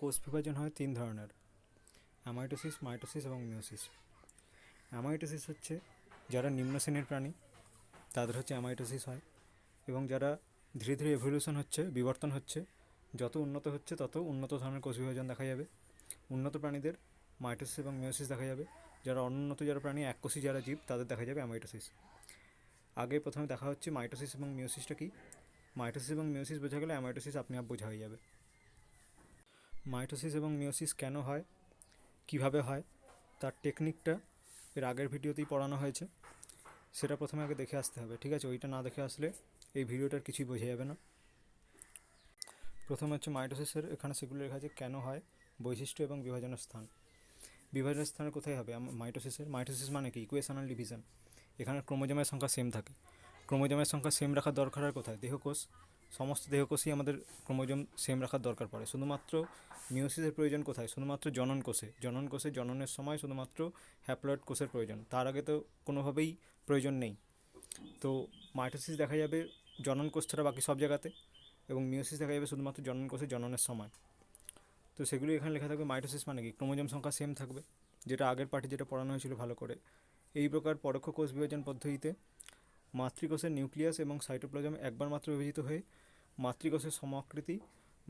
কোষ বিভাজন হয় তিন ধরনের: অ্যামাইটোসিস, মাইটোসিস এবং মিওসিস। অ্যামাইটোসিস হচ্ছে যারা নিম্ন শ্রেণীর প্রাণী তাদের হচ্ছে অ্যামাইটোসিস হয়, এবং যারা ধীরে ধীরে এভলিউশন হচ্ছে, বিবর্তন হচ্ছে, যত উন্নত হচ্ছে তত উন্নত ধরনের কোষ বিভাজন দেখা যাবে। উন্নত প্রাণীদের মাইটোসিস এবং মিওসিস দেখা যাবে। যারা অনুন্নত যারা প্রাণী, এককোষী যারা জীব, তাদের দেখা যাবে অ্যামাইটোসিস। আগে প্রথমে দেখা হচ্ছে মাইটোসিস এবং মিওসিসটা কি। মাইটোসিস এবং মিওসিস বোঝা গেলে অ্যামাইটোসিস আপনি আপ বোঝা হয়ে যাবে। মাইটোসিস এবং মিওসিস কেন হয়, কিভাবে হয়, তার টেকনিকটা এর আগের ভিডিওতেই পড়ানো হয়েছে, সেটা প্রথমে আগে দেখে আসতে হবে, ঠিক আছে? ওইটা না দেখে আসলে এই ভিডিওটার কিছুই বোঝা যাবে না। প্রথমে হচ্ছে মাইটোসিসের, এখানে সেগুলো লেখা আছে কেন হয়, বৈশিষ্ট্য এবং বিভাজনের স্থান। বিভাজনের স্থানে কোথায় হবে মাইটোসিস মানে কি? Equational division. এখানে ক্রোমোজোমের সংখ্যা সেম থাকে। ক্রোমোজোমের সংখ্যা সেম রাখার দরকার হয় কোথায়? দেহকোষ। সমস্ত দেহকোষই আমাদের ক্রোমোজোম সেম রাখার দরকার পড়ে। শুধুমাত্র মিওসিসের প্রয়োজন কোথায়? শুধুমাত্র জনন কোষে। জননের সময় শুধুমাত্র হ্যাপ্লয়েড কোষের প্রয়োজন, তার আগে তো কোনোভাবেই প্রয়োজন নেই। তো মাইটোসিস দেখা যাবে জনন কোষ ছাড়া বাকি সব জায়গাতে, এবং মিওসিস দেখা যাবে শুধুমাত্র জনন কোষে জননের সময়। তো সেগুলো এখানে লেখা থাকবে। মাইটোসিস মানে কি? ক্রোমোজোম সংখ্যা সেম থাকবে, যেটা আগের পার্টে যেটা পড়ানো হয়েছিল ভালো করে। এই প্রকার পরোক্ষ কোষ বিভাজন পদ্ধতিতে মাতৃকোষের নিউক্লিয়াস এবং সাইটোপ্লাজম একবার মাত্র বিভাজিত হয়ে মাতৃকোষের সমাকৃতি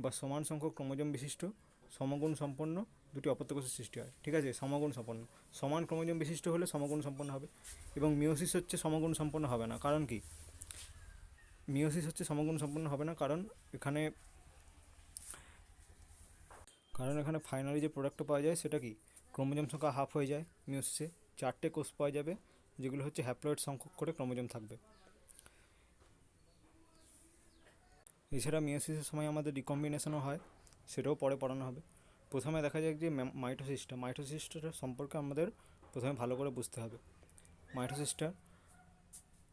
বা সমান সংখ্যক ক্রোমোজোম বিশিষ্ট সমগুণ সম্পন্ন দুটি অপত্য কোষের সৃষ্টি হয়, ঠিক আছে? সমগুণ সম্পন্ন, সমান ক্রোমোজোম বিশিষ্ট হলে সমগুণ সম্পন্ন হবে। এবং মিওসিস হচ্ছে সমগুণ সম্পন্ন হবে না। কারণ কি? মিওসিস হচ্ছে সমগুণ সম্পন্ন হবে না কারণ এখানে ফাইনালি যে প্রোডাক্টটা পাওয়া যায় সেটা কি? ক্রোমোজোম সংখ্যা হাফ হয়ে যায় মিওসিসে, 4টে কোষ পাওয়া যাবে যেগুলো হচ্ছে হ্যাপ্লয়েড সংখ্যক করে ক্রোমোজোম থাকবে। এছাড়া মিওসিসের সময় আমাদের রিকম্বিনেশনও হয়, সেটাও পরে পড়ানো হবে। প্রথমে দেখা যাক যে মাইটোসিসটা সম্পর্কে আমাদের প্রথমে ভালো করে বুঝতে হবে। মাইটোসিসটা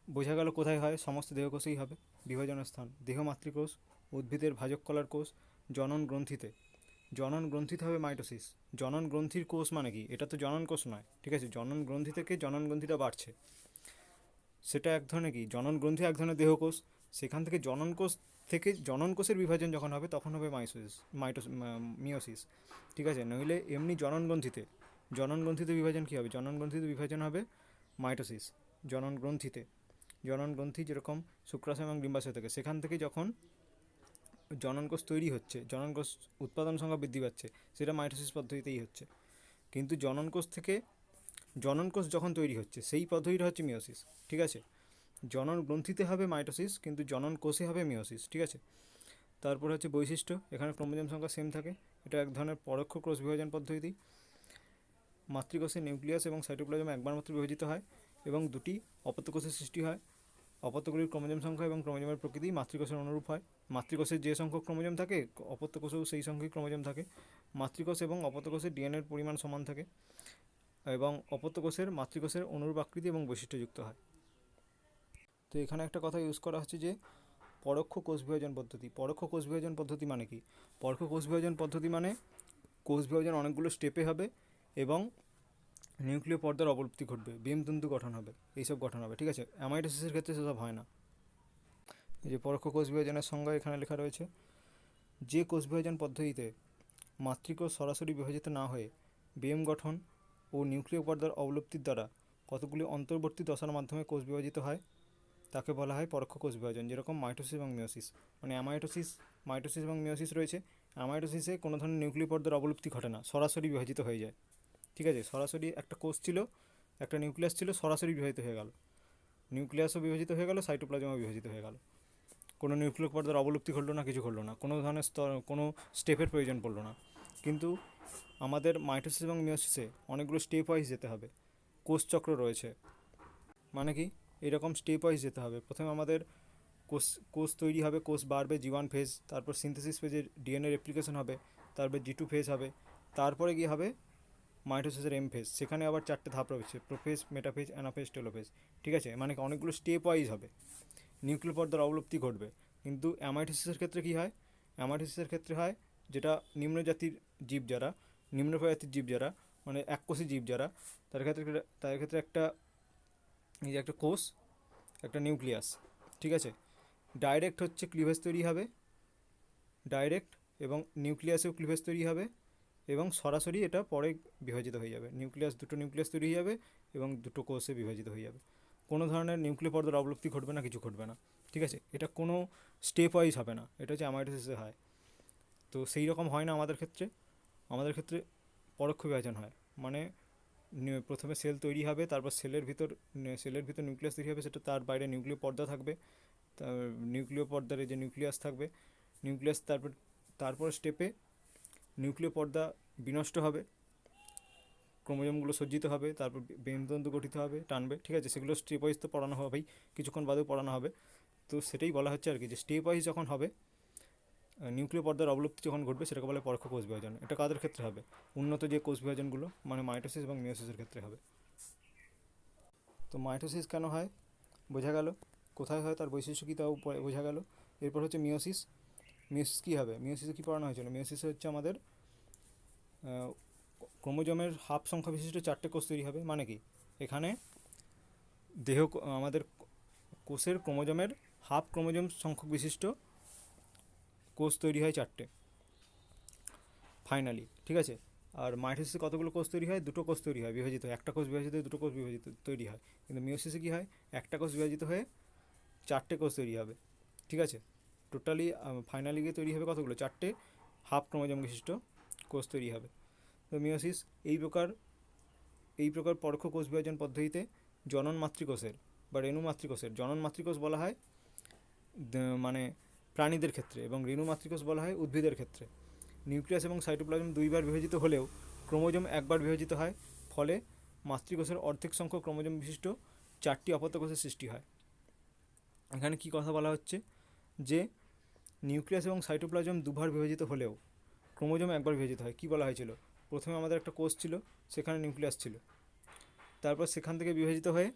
বোঝা গেল কোথায় হয়, সমস্ত দেহকোষেই হবে। বিভাজনের স্থান: দেহ মাতৃকোষ, উদ্ভিদের ভাজক কলার কোষ, জনন গ্রন্থিতে। জনন গ্রন্থিতে হবে মাইটোসিস। জনন গ্রন্থির কোষ মানে কি? এটা তো জনন কোষ নয়, ঠিক আছে? জনন গ্রন্থি থেকে জনন গ্রন্থিটা বাড়ছে, সেটা এক ধরনের কি? জনন গ্রন্থি এক ধরনের দেহকোষ। সেখান থেকে জনন কোষের বিভাজন যখন হবে তখন হবে মিওসিস, ঠিক আছে? নইলে এমনি জনন গ্রন্থিতে বিভাজন কী হবে? জনন গ্রন্থিতে বিভাজন হবে মাইটোসিস। জনন গ্রন্থি যেরকম শুক্রাশয় এবং ডিম্বাশয় থেকে, সেখান থেকে যখন জনন কোষ তৈরি হচ্ছে, জনন কোষ উৎপাদন সংখ্যা বৃদ্ধি পাচ্ছে, সেটা মাইটোসিস পদ্ধতিতেই হচ্ছে। কিন্তু জনন কোষ যখন তৈরি হচ্ছে সেই পদ্ধতিটা হচ্ছে মিওসিস, ঠিক আছে? জনন গ্রন্থিতে হবে মাইটোসিস, কিন্তু জনন কোষে হবে মিওসিস, ঠিক আছে? তারপর হচ্ছে বৈশিষ্ট্য। এখানে ক্রোমোজোম সংখ্যা সেম থাকে, এটা এক ধরনের পরোক্ষ কোষ বিভাজন পদ্ধতি। মাতৃকোষের নিউক্লিয়াস এবং সাইটোপ্লাজম একবার মাত্র বিভাজিত হয় এবং দুটি অপত্য কোষের সৃষ্টি হয়। অপত্যগুলির ক্রোমোজোম সংখ্যা এবং ক্রোমোজোমের প্রকৃতি মাতৃকোষের অনুরূপ হয়। মাতৃকোষের যে সংখ্যক ক্রোমোজোম থাকে অপত্য কোষেও সেই সংখ্যক ক্রোমোজোম থাকে। মাতৃকোষ এবং অপত্য কোষের ডিএনএর পরিমাণ সমান থাকে এবং অপত্য কোষের মাতৃকোষের অনুরূপ আকৃতি এবং বৈশিষ্ট্যযুক্ত হয়। তো এখানে একটা কথা ইউজ করা হচ্ছে যে পরোক্ষ কোষ বিভাজন পদ্ধতি। পরোক্ষ কোষ বিভাজন পদ্ধতি মানে কি? পরোক্ষ কোষ বিভাজন পদ্ধতি মানে কোষ বিভাজন অনেকগুলো স্টেপে হবে এবং নিউক্লিয় পর্দার অবলুপ্তি ঘটবে, তন্তু গঠন হবে, এইসব গঠন হবে, ঠিক আছে? অ্যামাইটোসিসের ক্ষেত্রে সেসব হয় না। এই যে পরোক্ষ কোষ বিভাজনের সংজ্ঞা এখানে লেখা রয়েছে: যে কোষ বিভাজন পদ্ধতিতে মাতৃকোষ সরাসরি বিভাজিত না হয়ে বেম গঠন ও নিউক্লিয় পর্দার অবলুপ্তির দ্বারা কতগুলি অন্তর্বর্তী দশার মাধ্যমে কোষ বিভাজিত হয় তাকে বলা হয় পরোক্ষ কোষ বিভাজন। যেরকম মাইটোসিস এবং মিওসিস, মানে মাইটোসিস এবং মিওসিস রয়েছে। অ্যামাইটোসিসে কোনো ধরনের নিউক্লিয় পর্দার অবলুপ্তি ঘটে না, সরাসরি বিভাজিত হয়ে যায়, ঠিক আছে? সরাসরি একটা কোষ ছিল, একটা নিউক্লিয়াস ছিল, সরাসরি বিভাজিত হয়ে গেল। নিউক্লিয়াসও বিভাজিত হয়ে গেল, সাইটোপ্লাজমও বিভাজিত হয়ে গেল। কোনো নিউক্লিয় পর্দার অবলুপ্তি ঘটলো না, কিছু ঘটলো না, কোনো ধরনের কোনো স্টেপের প্রয়োজন পড়লো না। কিন্তু আমাদের মাইটোসিস এবং মিওসিসে অনেকগুলো স্টেপ ওয়াইজ যেতে হবে। কোষচক্র রয়েছে, মানে কি? এরকম স্টেপ ওয়াইজ যেতে হবে। প্রথমে আমাদের কোষ তৈরি হবে, কোষ বাড়বে, জি1 ফেজ, তারপর সিনথেসিস ফেজে ডিএনএ রেপ্লিকেশন হবে, তারপর জি2 ফেজ হবে, তারপরে গিয়ে হবে মাইটোসিসের এম ফেজ। সেখানে আবার 4টে ধাপ রয়েছে: প্রোফেজ, মেটাফেজ, অ্যানাফেজ, টেলোফেজ, ঠিক আছে? মানে অনেকগুলো স্টেপ ওয়াইজ হবে, নিউক্লিয় পর্দার অবলুপ্তি ঘটবে। কিন্তু অ্যামাইটোসিসের ক্ষেত্রে কী হয়? অ্যামাইটোসিসের ক্ষেত্রে হয় যেটা নিম্ন প্রজাতির জীব যারা, মানে এককোষী জীব যারা, তাদের ক্ষেত্রে একটা কোষ, একটা নিউক্লিয়াস, ঠিক আছে? ডাইরেক্ট হচ্ছে ক্লিভেজ তৈরি হবে, ডাইরেক্ট এবং নিউক্লিয়াসেও ক্লিভেজ তৈরি হবে এবং সরাসরি এটা পরে বিভাজিত হয়ে যাবে। দুটো নিউক্লিয়াস তৈরি হয়ে যাবে এবং দুটো কোষে বিভাজিত হয়ে যাবে। কোনো ধরনের নিউক্লিয় পর্দার অবলুপ্তি ঘটবে না, কিছু ঘটবে না, ঠিক আছে। এটা কোনো স্টেপ ওয়াইজ হবে না, এটা হচ্ছে অ্যামাইটোসিসে হয়। তো সেই রকম হয় না আমাদের ক্ষেত্রে। আমাদের ক্ষেত্রে পরোক্ষ বিভাজন হয়, মানে প্রথমে সেল তৈরি হবে, তারপর সেলের ভিতর নিউক্লিয়াস তৈরি হবে, সেটা তার বাইরে নিউক্লিয় পর্দা থাকবে, তার নিউক্লিয় পর্দার যে নিউক্লিয়াস থাকবে, নিউক্লিয়াস তারপর স্টেপে নিউক্লিয় পর্দা বিনষ্ট হবে, ক্রোমোজোমগুলো সজ্জিত হবে, তারপর বেমতন্তু গঠিত হবে, টানবে, ঠিক আছে। সেগুলো স্টেপ ওয়াইজ তো পড়ানো হবেই, কিছুক্ষণ বাদেও পড়ানো হবে। তো সেটাই বলা হচ্ছে আর কি, যে স্টেপ ওয়াইজ যখন হবে, নিউক্লিয় পর্দার অবলুপ্তি যখন ঘটবে সেটাকে বলে পরোক্ষ কোষ বিভাজন। এটা কাদের ক্ষেত্রে হবে? উন্নত যে কোষ বিভাজনগুলো, মানে মাইটোসিস এবং মিওসিসের ক্ষেত্রে হবে। তো মাইটোসিস কেন হয় বোঝা গেল, কোথায় হয় তার বৈশিষ্ট্য কী তাও বোঝা গেল। এরপর হচ্ছে মিওসিস। মিওসিস কী হবে? মিওসিসে কী পড়ানো হয়েছিল? মিওসিসে হচ্ছে আমাদের ক্রোমোজোমের হাফ সংখ্যা বিশিষ্ট 4টে কোষ তৈরি হবে। মানে কি, এখানে আমাদের কোষের ক্রোমোজোমের হাফ ক্রোমোজোম সংখ্যক বিশিষ্ট কোষ তৈরি হয় 4টে ফাইনালি, ঠিক আছে। আর মাইটোসিসে কতগুলো কোষ তৈরি হয়? 2টো কোষ তৈরি হয়, বিভাজিত হয়, একটা কোষ বিভাজিত হয়ে 2টো কোষ বিভাজিত তৈরি হয়। কিন্তু মিওসিসে কী হয়? একটা কোষ বিভাজিত হয়ে 4টে কোষ তৈরি হবে, ঠিক আছে। টোটালি ফাইনালি গিয়ে তৈরি হবে কতগুলো? 4টে হাফ ক্রোমোজোম বিশিষ্ট কোষ তৈরি হবে। তো মিওসিস এই প্রকার পরোক্ষ কোষ বিভাজন পদ্ধতিতে জনন মাতৃকোষের বা রেণু মাতৃকোষের, জনন মাতৃকোষ বলা হয় মানে প্রাণীদের ক্ষেত্রে, এবং রেণু মাতৃকোষ বলা হয় উদ্ভিদের ক্ষেত্রে। নিউক্লিয়াস এবং সাইটোপ্লাজম 2বার বিভাজিত হলেও ক্রোমোজোম 1বার বিভাজিত হয়, ফলে মাতৃকোষের অর্ধেক সংখ্যক ক্রোমোজোম বিশিষ্ট 4টি অপত্য কোষের সৃষ্টি হয়। এখানে কি কথা বলা হচ্ছে, যে নিউক্লিয়াস এবং সাইটোপ্লাজম 2বার বিভাজিত হলেও ক্রোমোজোম 1বার বিভাজিত হয়। কি বলা হয়েছিল? প্রথমে আমাদের একটা কোষ ছিল, সেখানে নিউক্লিয়াস ছিল, তারপর সেখান থেকে বিভাজিত হয়ে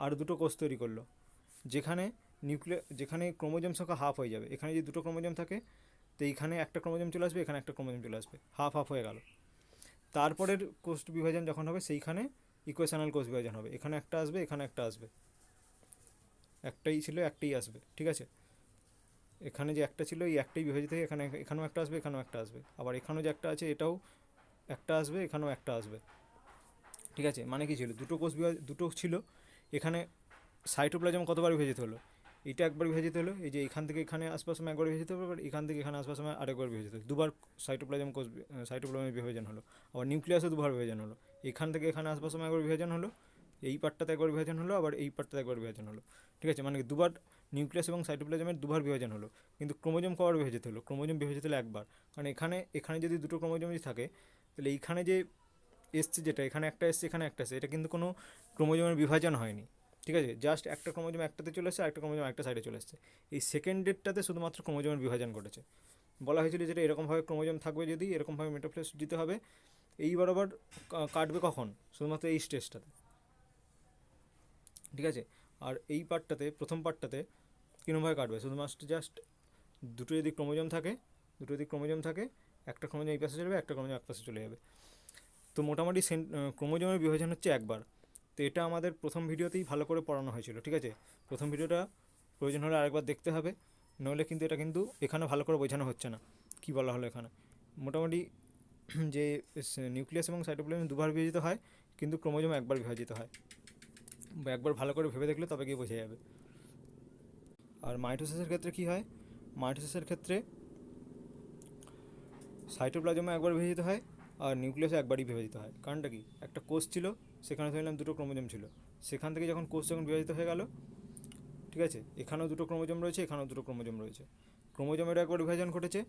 আর 2টো কোষ তৈরি করলো, যেখানে ক্রোমোজোম সংখ্যা হাফ হয়ে যাবে। এখানে যদি 2টো ক্রোমোজোম থাকে, তো এইখানে একটা ক্রোমোজোম চলে আসবে, এখানে একটা ক্রোমোজোম চলে আসবে, হাফ হাফ হয়ে গেল। তারপরের কোষ বিভাজন যখন হবে, সেইখানে ইকুয়েশনাল কোষ বিভাজন হবে, এখানে একটা আসবে, এখানে একটা আসবে, একটাই ছিল একটাই আসবে, ঠিক আছে। এখানে যে একটা ছিল, এই একটাই বিভাজিত হয়ে এখানেও একটা আসবে, এখানেও একটা আসবে, আবার এখানেও যে একটা আছে এটাও একটা আসবে, এখানেও একটা আসবে, ঠিক আছে। মানে কি ছিল? দুটো ছিল। এখানে সাইটোপ্লাজম কতবার বিভাজিত হলো? এটা একবার বিভাজিত হলো, এই যে এখান থেকে এখানে আসবার সময় একবার বিভাজিত হবে, আবার এখান থেকে এখানে আসবার সময় আরেকবার বিভাজিত হলো, 2বার সাইটোপ্লাজমের বিভাজন হলো। আবার নিউক্লিয়াসও 2বার বিভাজন হলো, এখান থেকে এখানে আসবার সময় একবার বিভাজন হলো, এই পার্টটাতে একবার বিভাজন হলো, আবার এই পার্টটাতে একবার বিভাজন হলো, ঠিক আছে। মানে 2বার নিউক্লিয়াস এবং সাইটোপ্লাজমের 2বার বিভাজন হলো। কিন্তু ক্রোমোজোম কবার বিভাজিত হলো? ক্রোমোজোম বিভাজিত হলো একবার। কারণ এখানে যদি 2টো ক্রোমোজোমই থাকে, তাহলে এইখানে যে এসছে, যেটা এখানে একটা এসছে, এখানে একটা এসছে, এটা কিন্তু কোনো ক্রোমোজোমের বিভাজন হয়নি, ঠিক আছে। জাস্ট একটা ক্রোমোজোম একটাতে চলে এসছে, আরেকটা ক্রোমোজোম একটা সাইডে চলে এসছে। এই সেকেন্ডেরটাতে শুধুমাত্র ক্রোমোজোমের বিভাজন ঘটেছে। বলা হয়েছিল যেটা এরকমভাবে ক্রোমোজোম থাকবে, যদি এরকমভাবে মেটাফেজ দিতে হবে, এই বরাবর কাটবে কখন? শুধুমাত্র এই স্টেজটাতে, ঠিক আছে। আর এই প্রথম পার্টটাতে কীরকমভাবে কাটবে? শুধুমাত্র জাস্ট দুটো যদি ক্রোমোজোম থাকে, একটা ক্রোমোজোম এই পাশে চলে যাবে, একটা ক্রোমোজোম এক পাশে চলে যাবে। তো মোটামুটি ক্রোমোজোমের বিভাজন হচ্ছে একবার। তো এটা আমাদের প্রথম ভিডিওতেই ভালো করে পড়ানো হয়েছিল, ঠিক আছে। প্রথম ভিডিওটা প্রয়োজন হলে আরেকবার দেখতে হবে, নইলে কিন্তু এটা কিন্তু এখানে ভালো করে বোঝানো হচ্ছে না কী বলা হলো এখানে। মোটামুটি যে নিউক্লিয়াস এবং সাইটোপ্লাজম 2বার বিভাজিত হয়, কিন্তু ক্রোমোজোম একবার বিভাজিত হয়। একবার ভালো করে ভেবে দেখলে তবে গিয়ে বোঝা যাবে। আর মাইটোসিসের ক্ষেত্রে কী হয়? মাইটোসিসের ক্ষেত্রে সাইটোপ্লাজমে একবার বিভাজিত হয়, আর নিউক্লিয়াসে একবারই বিভাজিত হয়। কারণটা কি? একটা কোষ ছিল, সেখানে ধরলাম 2টো ক্রোমোজোম ছিল, সেখান থেকে কোষ যখন বিভাজিত হয়ে গেল, ঠিক আছে, এখানেও 2টো ক্রোমোজোম রয়েছে, এখানেও 2টো ক্রোমোজোম রয়েছে। ক্রোমোজোমেরও একবার বিভাজন ঘটেছে,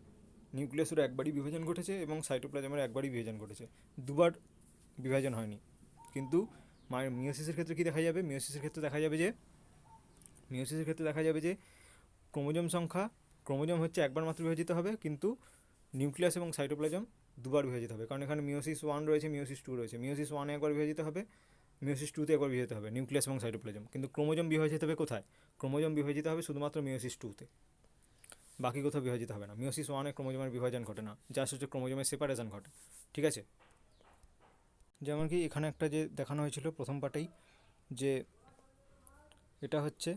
নিউক্লিয়াসেরও একবারই বিভাজন ঘটেছে, এবং সাইটোপ্লাজমের একবারই বিভাজন ঘটেছে, 2বার বিভাজন হয়নি। কিন্তু মিওসিসের ক্ষেত্রে কী দেখা যাবে? মিওসিসের ক্ষেত্রে দেখা যাবে যে ক্রোমোজোম হচ্ছে একবার মাত্র বিভাজিত হবে, কিন্তু নিউক্লিয়াস এবং সাইটোপ্লাজম 2বার বিভাজিত হবে। কারণ এখানে মিওসিস 1 রয়েছে, মিওসিস 2 রয়েছে। মিওসিস 1 একবার বিভাজিত হবে, মিওসিস 2তে একবার বিভাজিত হবে নিউক্লিয়াস এবং সাইটোপ্লাজম। কিন্তু ক্রোমোজোম বিভাজিত হবে কোথায়? ক্রোমোজোম বিভাজিত হবে শুধুমাত্র মিওসিস 2তে, বাকি কোথাও বিভাজিত হবে না। মিওসিস 1-এ ক্রোমোজোমের বিভাজন ঘটে না, জাস্ট হচ্ছে ক্রোমোজোমের সেপারেশন ঘটে, ঠিক আছে। যেমন কি এখানে একটা যে দেখানো হয়েছিল প্রথম পার্টেই, যে এটা হচ্ছে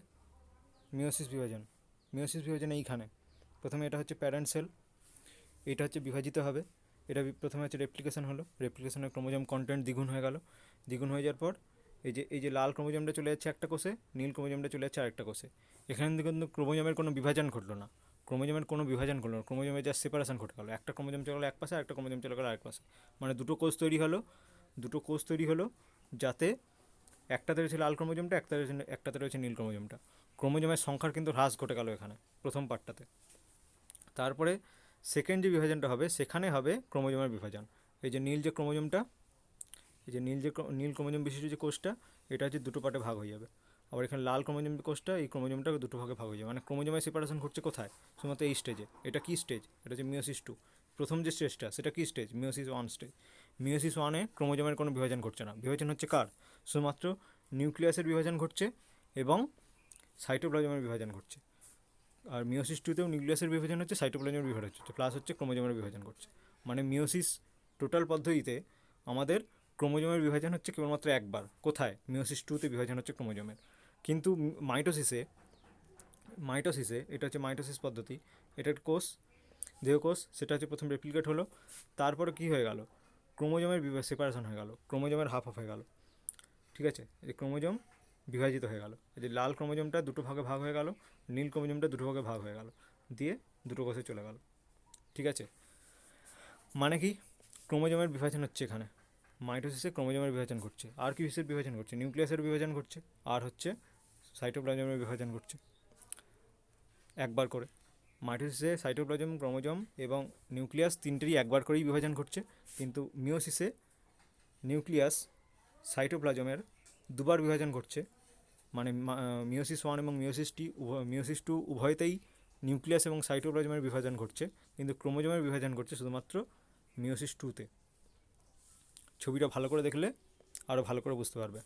মিওসিস বিভাজন এইখানে। প্রথমে এটা হচ্ছে প্যারেন্ট সেল, এটা হচ্ছে বিভাজিত হবে। এটা প্রথমে হচ্ছে রেপ্লিকেশন হলো, রেপ্লিকেশনের ক্রোমোজোম কন্টেন্ট দ্বিগুণ হয়ে গেল। দ্বিগুণ হয়ে যাওয়ার পর এই যে লাল ক্রোমোজোমটা চলে যাচ্ছে একটা কোষে, নীল ক্রোমোজোমটা চলে যাচ্ছে আরেকটা কোষে। এখানে কিন্তু ক্রোমোজোমের কোনো বিভাজন ঘটলো না, ক্রোমোজোমের যা সেপারেশন ঘটে গেলো, একটা ক্রোমোজোম চলে গেলো এক পাশে, একটা ক্রোমোজোম চলে গেলো আরেক পাশে। মানে দুটো কোষ তৈরি হলো, যাতে একটাতে রয়েছে লাল ক্রোমোজোমটা, একটাতে রয়েছে নীল ক্রোমোজোমটা। ক্রোমোজোমের সংখ্যার কিন্তু হ্রাস ঘটে গেল এখানে প্রথম পার্টটাতে। তারপরে সেকেন্ড যে বিভাজনটা হবে, সেখানে হবে ক্রোমোজোমের বিভাজন। এই যে নীল ক্রোমোজোম বিশিষ্ট যে কোষটা, এটা হচ্ছে দুটো পার্টে ভাগ হয়ে যাবে। আবার এখানে লাল ক্রোমোজোম কোষটা, এই ক্রোমোজোমটা দুটো ভাগে ভাগ হয়ে যাবে। মানে ক্রোমোজোমের সেপারেশন ঘটছে কোথায়? শুধুমাত্র এই স্টেজে। এটা কি স্টেজ? এটা হচ্ছে মিওসিস 2। প্রথম যে স্টেজটা, সেটা কি স্টেজ? Meiosis 1 stage. মিওসিস 1-এ ক্রোমোজোমের কোনো বিভাজন ঘটছে না। বিভাজন হচ্ছে কার? শুধুমাত্র নিউক্লিয়াসের বিভাজন ঘটছে এবং সাইটোপ্লাজমের বিভাজন ঘটছে। আর মিওসিস 2-তেও নিউক্লিয়াসের বিভাজন হচ্ছে, সাইটোপ্লাজমের বিভাজন হচ্ছে, প্লাস হচ্ছে ক্রোমোজোমের বিভাজন ঘটছে। মানে মিওসিস টোটাল পদ্ধতিতে আমাদের ক্রোমোজোমের বিভাজন হচ্ছে কেবলমাত্র একবার। কোথায়? মিওসিস 2-তে বিভাজন হচ্ছে ক্রোমোজোমের। কিন্তু মাইটোসিসে এটা হচ্ছে মাইটোসিস পদ্ধতি, এটা একটা কোষ, দেহকোষ, সেটা হচ্ছে প্রথম রেপ্লিকেট হলো। তারপরে কী হয়ে গেল? ক্রোমোজোমের সেপারেশন হয়ে গেল, ক্রোমোজোমের হাফ হয়ে গেল। ঠিক আছে, এই ক্রোমোজোম বিভাজিত হয়ে গেল। এই যে লাল ক্রোমোজোমটা দুটো ভাগে ভাগ হয়ে গেল, নীল ক্রোমোজোমটা দুটো ভাগে ভাগ হয়ে গেল, দিয়ে দুটো কোষে চলে গেল। ঠিক আছে, মানে কি? ক্রোমোজোমের বিভাজন হচ্ছে এখানে, মাইটোসিসে ক্রোমোজোমের বিভাজন ঘটছে। আর কি কিসের বিভাজন ঘটছে? নিউক্লিয়াসের বিভাজন ঘটছে, আর হচ্ছে সাইটোপ্লাজমের বিভাজন ঘটছে একবার করে। মাইটোসিসে সাইটোপ্লাজম, ক্রোমোজোম এবং নিউক্লিয়াস তিনটেরই একবার করেই বিভাজন ঘটছে। কিন্তু মিওসিসে নিউক্লিয়াস, সাইটোপ্লাজমের দুবার বিভাজন ঘটছে। মানে মিওসিস 1 এবং মিওসিস 2 উভয়তেই নিউক্লিয়াস এবং সাইটোপ্লাজমের বিভাজন ঘটছে, কিন্তু ক্রোমোজোমের বিভাজন ঘটছে শুধুমাত্র মিওসিস 2-তে। ছবিটা ভালো করে দেখলে আরও ভালো করে বুঝতে পারবে।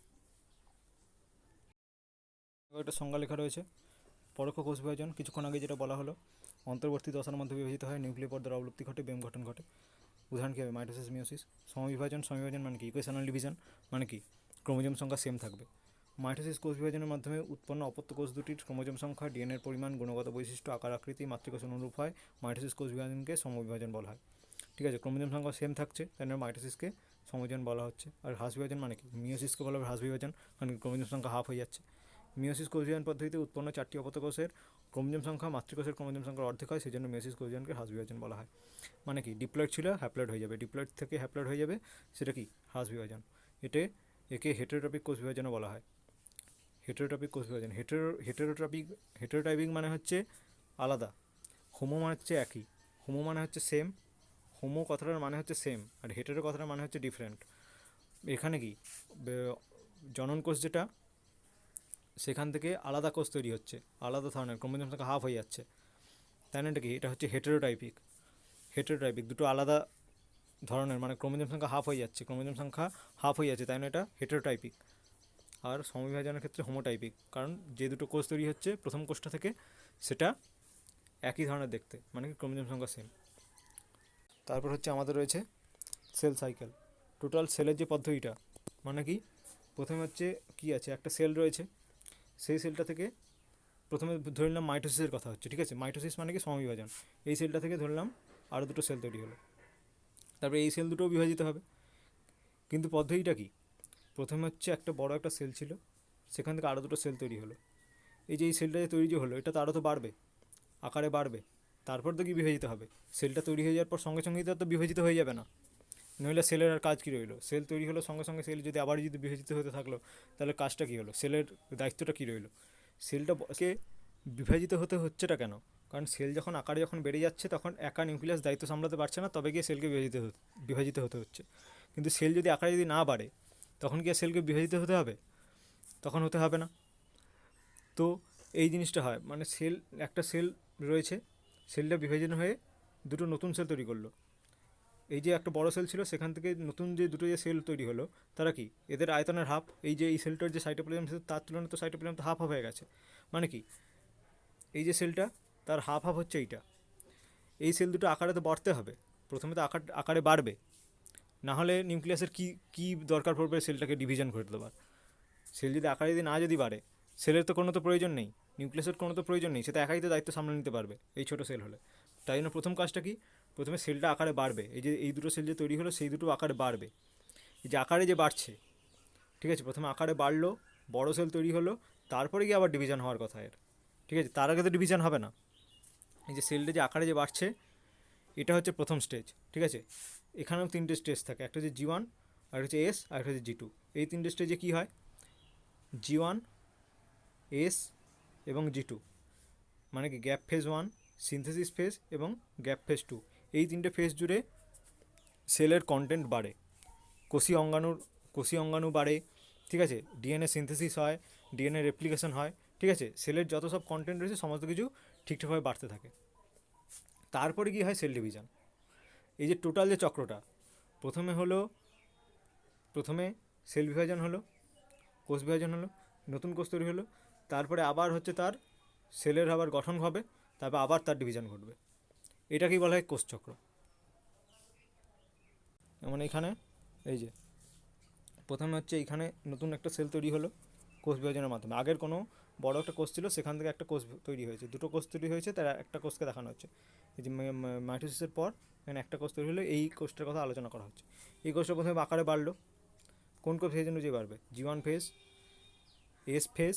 একটা সংজ্ঞা লেখা রয়েছে। পরোক্ষ কোষ বিভাজন, কিছুক্ষণ আগে যেটা বলা হলো, অন্তর্বর্তী দশার মধ্যে বিভাজিত হয়, নিউক্লিয় পর্দার অবলুপ্তি ঘটে, বেম গঠন ঘটে। উদাহরণ কী হবে? Mitosis, meiosis. সমবিভাজন মানে কি? ইকুয়েশনাল ডিভিশন মানে কি? ক্রোমোজোম সংখ্যা সেম থাকবে। মাইটোসিস কোষ বিভাজনের মাধ্যমে উৎপন্ন অপত্য কোষ দুটির ক্রোমোজোম সংখ্যা, ডিএনএর পরিমাণ, গুণগত বৈশিষ্ট্য, আকার আকৃতি মাতৃকোষ অনুরূপ হয়। মাইটোসিস কোষ বিভাজনকে সমবিভাজন বলা হয়। ঠিক আছে, ক্রোমোজোম সংখ্যা সেম থাকছে, তাই জন্য মাইটোসিসকে সমবিভাজন বলা হচ্ছে। আর হ্রাস বিভাজন মানে কি? মিওসিসকে বলা হবে হ্রাস বিভাজন, কারণ ক্রোমোজোম সংখ্যা হাফ হয়ে যাচ্ছে। মিওসিস কোষ বিভাজন পদ্ধতিতে উৎপন্ন 4টি অপত্য কোষের ক্রোমোজোম সংখ্যা মাতৃকোষের ক্রোমোজোম সংখ্যার অর্ধেক হয়, সেই জন্য মিওসিস কোষ বিভাজনকে হ্রাস বিভাজন বলা হয়। মানে কি? ডিপ্লয়েড ছিল হ্যাপ্লয়েড হয়ে যাবে, ডিপ্লয়েড থেকে হ্যাপ্লয়েড হয়ে যাবে, সেটা কি? হ্রাস বিভাজন। একে হেটেরোটপিক কোষ বিভাজনও বলা হয়। হেটেরোটপিক কোষ বিভাজন, হেটেরোটাইপিক মানে হচ্ছে আলাদা, হোমো মানে হচ্ছে একই, হোমো মানে হচ্ছে সেম, হোমো কথাটার মানে হচ্ছে সেম, আর হেটেরো কথাটার মানে হচ্ছে ডিফারেন্ট। এখানে কি জনন কোষ যেটা, সেখান থেকে আলাদা কোষ তৈরি হচ্ছে, আলাদা ধরনের, ক্রোমোজোম সংখ্যা হাফ হয়ে যাচ্ছে, তাই না? এটা কি? এটা হচ্ছে হেটেরোটাইপিক, দুটো আলাদা ধরনের, মানে ক্রোমোজোম সংখ্যা হাফ হয়ে যাচ্ছে, তাই না? এটা হেটেরোটাইপিক। আর সমবিভাজনের ক্ষেত্রে হোমোটাইপিক, কারণ যে দুটো কোষ তৈরি হচ্ছে প্রথম কোষটা থেকে, সেটা একই ধরনের দেখতে, মানে কি ক্রোমোজোম সংখ্যা সেম। তারপর হচ্ছে আমাদের রয়েছে সেল সাইকেল। টোটাল সেলের যে পদ্ধতিটা, মানে কি? প্রথমে হচ্ছে কি আছে, একটা সেল রয়েছে, সেই সেলটা থেকে প্রথমে ধরে নিলাম মাইটোসিসের কথা হচ্ছে। ঠিক আছে, মাইটোসিস মানে কি? সমবিভাজন। এই সেলটা থেকে ধরলাম আরও দুটো সেল তৈরি হলো, তারপরে এই সেল দুটোও বিভাজিত হবে। কিন্তু পদ্ধতিটা কি? প্রথমে হচ্ছে একটা বড় একটা সেল ছিল, সেখান থেকে আরও দুটো সেল তৈরি হলো। এই যে এই সেলটা যে তৈরি যে হলো, এটা তো আরও তো বাড়বে, আকারে বাড়বে, তারপর তো কি বিভাজিত হবে। সেলটা তৈরি হয়ে যাওয়ার পর সঙ্গে সঙ্গেই তো বিভাজিত হয়ে যাবে না, নইলে সেলের আর কাজ কী রইলো? সেল তৈরি হলো, সঙ্গে সঙ্গে সেল যদি আবার যদি বিভাজিত হতে থাকলো, তাহলে কাজটা কী হলো? সেলের দায়িত্বটা কী রইলো? সেলটাকে বিভাজিত হতে হচ্ছেটা কেন? কারণ সেল আকারে যখন বেড়ে যাচ্ছে, তখন একা নিউক্লিয়াস দায়িত্ব সামলাতে পারছে না, তবে গিয়ে সেলকে বিভাজিত হতে হচ্ছে। কিন্তু সেল যদি আকারে যদি না বাড়ে, তখন কি আর সেলকে বিভাজিত হতে হবে? তখন হতে হবে না। তো এই জিনিসটা হয়, মানে একটা সেল রয়েছে, সেলটা বিভাজন হয়ে দুটো নতুন সেল তৈরি করলো। এই যে একটা বড় সেল ছিল, সেখান থেকে নতুন যে দুটো যে সেল তৈরি হলো, তারা কি? এদের আয়তনের হাফ। এই যে এই সেলটার যে সাইটোপ্লাজম ছিল, তার তুলনায় তো সাইটোপ্লাজম তো হাফ হয়ে গেছে। মানে কি? এই যে সেলটা, তার হাফ হচ্ছে এইটা। এই সেল দুটো আকারে তো বাড়তে হবে, প্রথমে তো আকারে বাড়বে, না হলে নিউক্লিয়াসের কি দরকার পড়বে সেলটাকে ডিভিশন করে দেওয়ার? সেল যদি আকারে যদি বাড়ে, সেলের তো কোনো তো প্রয়োজন নেই, নিউক্লিয়াসের কোনো তো প্রয়োজন নেই, সেটা একাই তো দায়িত্ব সামলে নিতে পারবে এই ছোটো সেল হলে। তাই জন্য প্রথম কাজটা কি? প্রথমে সেলটা আকারে বাড়বে, এই যে এই দুটো সেল যে তৈরি হলো সেই দুটো আকারে বাড়বে, এই যে আকারে যে বাড়ছে, ঠিক আছে, প্রথমে আকারে বাড়লো, বড় সেল তৈরি হলো, তারপরে গিয়ে আবার ডিভিশন হওয়ার কথা এর, ঠিক আছে, তার আগে তো ডিভিশন হবে না। এই যে সেলটা যে আকারে যে বাড়ছে এটা হচ্ছে প্রথম স্টেজ, ঠিক আছে। এখানেও তিনটে স্টেজ থাকে, একটা হচ্ছে জি ওয়ান, আর হচ্ছে এস, আর একটা হচ্ছে জি টু। এই তিনটে স্টেজে কী হয়, জি ওয়ান, এস এবং জি টু, মানে কি gap phase one, synthesis phase এবং গ্যাপ ফেজ টু, এই তিনটে ফেজ জুড়ে সেলের কন্টেন্ট বাড়ে, কোষী অঙ্গাণু বাড়ে, ঠিক আছে, ডিএনএ সিনথেসিস হয়, ডিএনএ রেপ্লিকেশন হয়, ঠিক আছে, সেলের যত সব কন্টেন্ট রয়েছে সমস্ত কিছু ঠিকঠাকভাবে বাড়তে থাকে। তারপরে কি হয়, সেল ডিভিশন। এই যে টোটাল যে চক্রটা, প্রথমে সেল বিভাজন হলো, কোষ বিভাজন হলো, নতুন কোষ তৈরি হলো, তারপরে আবার হচ্ছে তার সেলের আবার গঠন হবে, তারপর আবার তার ডিভিশন ঘটবে, এটাকেই বলা হয় কোষচক্র। যেমন এখানে এই যে প্রথমে হচ্ছে এইখানে নতুন একটা সেল তৈরি হলো কোষ বিভাজনের মাধ্যমে, আগের কোনো বড় একটা কোষ ছিল সেখান থেকে একটা কোষ তৈরি হয়েছে, দুটো কোষ তৈরি হয়েছে, তার একটা কোষকে দেখানো হচ্ছে। এই যে মাইটোসিসের পর এখানে একটা কোষ তৈরি হলো, এই কোষটার কথা আলোচনা করা হচ্ছে। এই কোষটা প্রথমে আকারে বাড়লো, কোন কোষ ফেজ অনুযায়ী বাড়বে, জি ওয়ান ফেজ, এস ফেজ,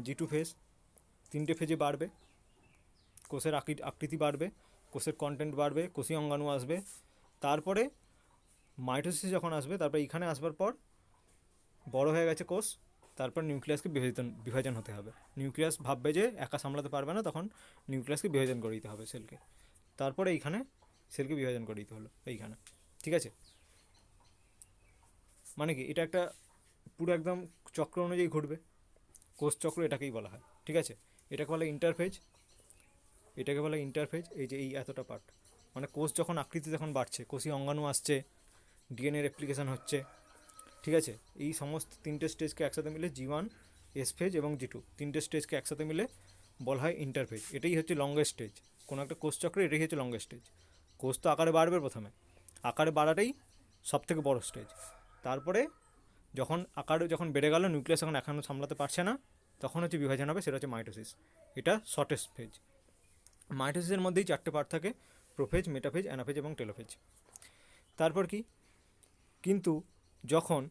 জি টু ফেজ, তিনটে ফেজে বাড়বে, কোষের আকৃতি বাড়বে, কোষের কন্টেন্ট বাড়বে, কোষীয় অঙ্গাণু আসবে, তারপরে মাইটোসিস যখন আসবে, তারপরে এখানে আসবার পর বড় হয়ে গেছে কোষ, তারপর নিউক্লিয়াসকে বিভাজন হতে হবে। নিউক্লিয়াস ভাববে যে একা সামলাতে পারবে না, তখন নিউক্লিয়াসকে বিভাজন করে দিতে হবে সেলকে, তারপরে এইখানে সেলকে বিভাজন করে দিতে হলো এইখানে, ঠিক আছে। মানে কি এটা একটা পুরো একদম চক্র অনুযায়ী ঘটবে, কোষ চক্র এটাকেই বলা হয়, ঠিক আছে। এটাকে বলা ইন্টারফেজ, এই যে এই এতটা পার্ট, মানে কোষ যখন আকৃতি যখন বাড়ছে, কোষীয় অঙ্গাণু আসছে, ডিএনএ রেপ্লিকেশন হচ্ছে, ঠিক আছে, এই সমস্ত তিনটে স্টেজকে একসাথে মিলে জি ওয়ান, এস ফেজ এবং জি টু, তিনটে স্টেজকে একসাথে মিলে বলা হয় ইন্টারফেজ। এটাই হচ্ছে লংগেস্ট স্টেজ কোনো একটা কোষ চক্রে, এটাই হচ্ছে লংগেস্ট স্টেজ। কোষ তো আকারে বাড়বে, প্রথমে আকারে বাড়াটাই সব থেকে বড় স্টেজ, তারপরে যখন বেড়ে গেল, নিউক্লিয়াস এখন এখনও সামলাতে পারছে না, তখন হচ্ছে বিভাজন হবে, সেটা হচ্ছে মাইটোসিস। এটা শর্টেস্ট ফেজ। মাইটোসিসের মধ্যেই চারটে পার্ট থাকে, প্রোফেজ, মেটাফেজ, অ্যানাফেজ এবং টেলোফেজ। তারপর কি, কিন্তু যখন